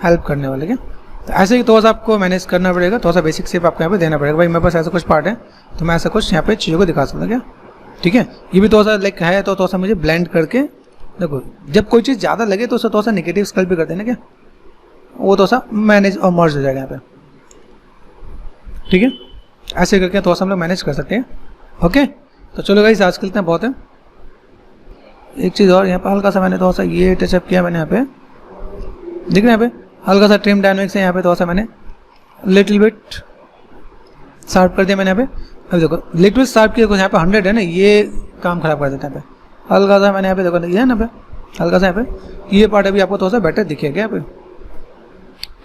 हेल्प करने वाले क्या, तो ऐसे ही थोड़ा सा आपको मैनेज करना पड़ेगा, थोड़ा सा बेसिक शेप आपको यहाँ पे देना पड़ेगा। भाई मेरे पास ऐसा कुछ पार्ट है तो मैं ऐसा कुछ यहाँ पे चीज़ों को दिखा सकता क्या, ठीक है। ये भी थोड़ा सा लाइक है तो थोड़ा सा मुझे ब्लेंड करके देखो, जब कोई चीज़ ज़्यादा लगे तो उसे थोड़ा सा नेगेटिव स्केल भी कर देना क्या, वो थोड़ा सा मैनेज और मर्ज हो जाएगा यहाँ पे, ठीक है। ऐसे करके थोड़ा सा हम लोग मैनेज कर सकते हैं। ओके, तो चलो गाइस आज के लिए इतना बहुत है। एक चीज़ और यहाँ पे हल्का सा मैंने थोड़ा सा ये टचअप किया मैंने यहाँ पे, देख रहे हैं यहाँ पे हल्का सा ट्रिम डायनामिक्स है यहाँ पे, थोड़ा सा मैंने लिटिल बिट शार्प कर दिया मैंने यहाँ पे। अभी देखो लिटिल शार्प किया, यहाँ पे 100 है ना, ये काम खराब कर देता है यहाँ पे। हल्का सा मैंने यहाँ पे देखो ये है ना पे हल्का सा यहाँ पे ये पार्ट अभी आपको थोड़ा सा बेटर दिखेगा यहाँ पे,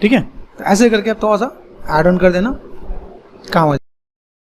ठीक है। तो ऐसे करके आप थोड़ा सा ऐड ऑन कर देना, काम हो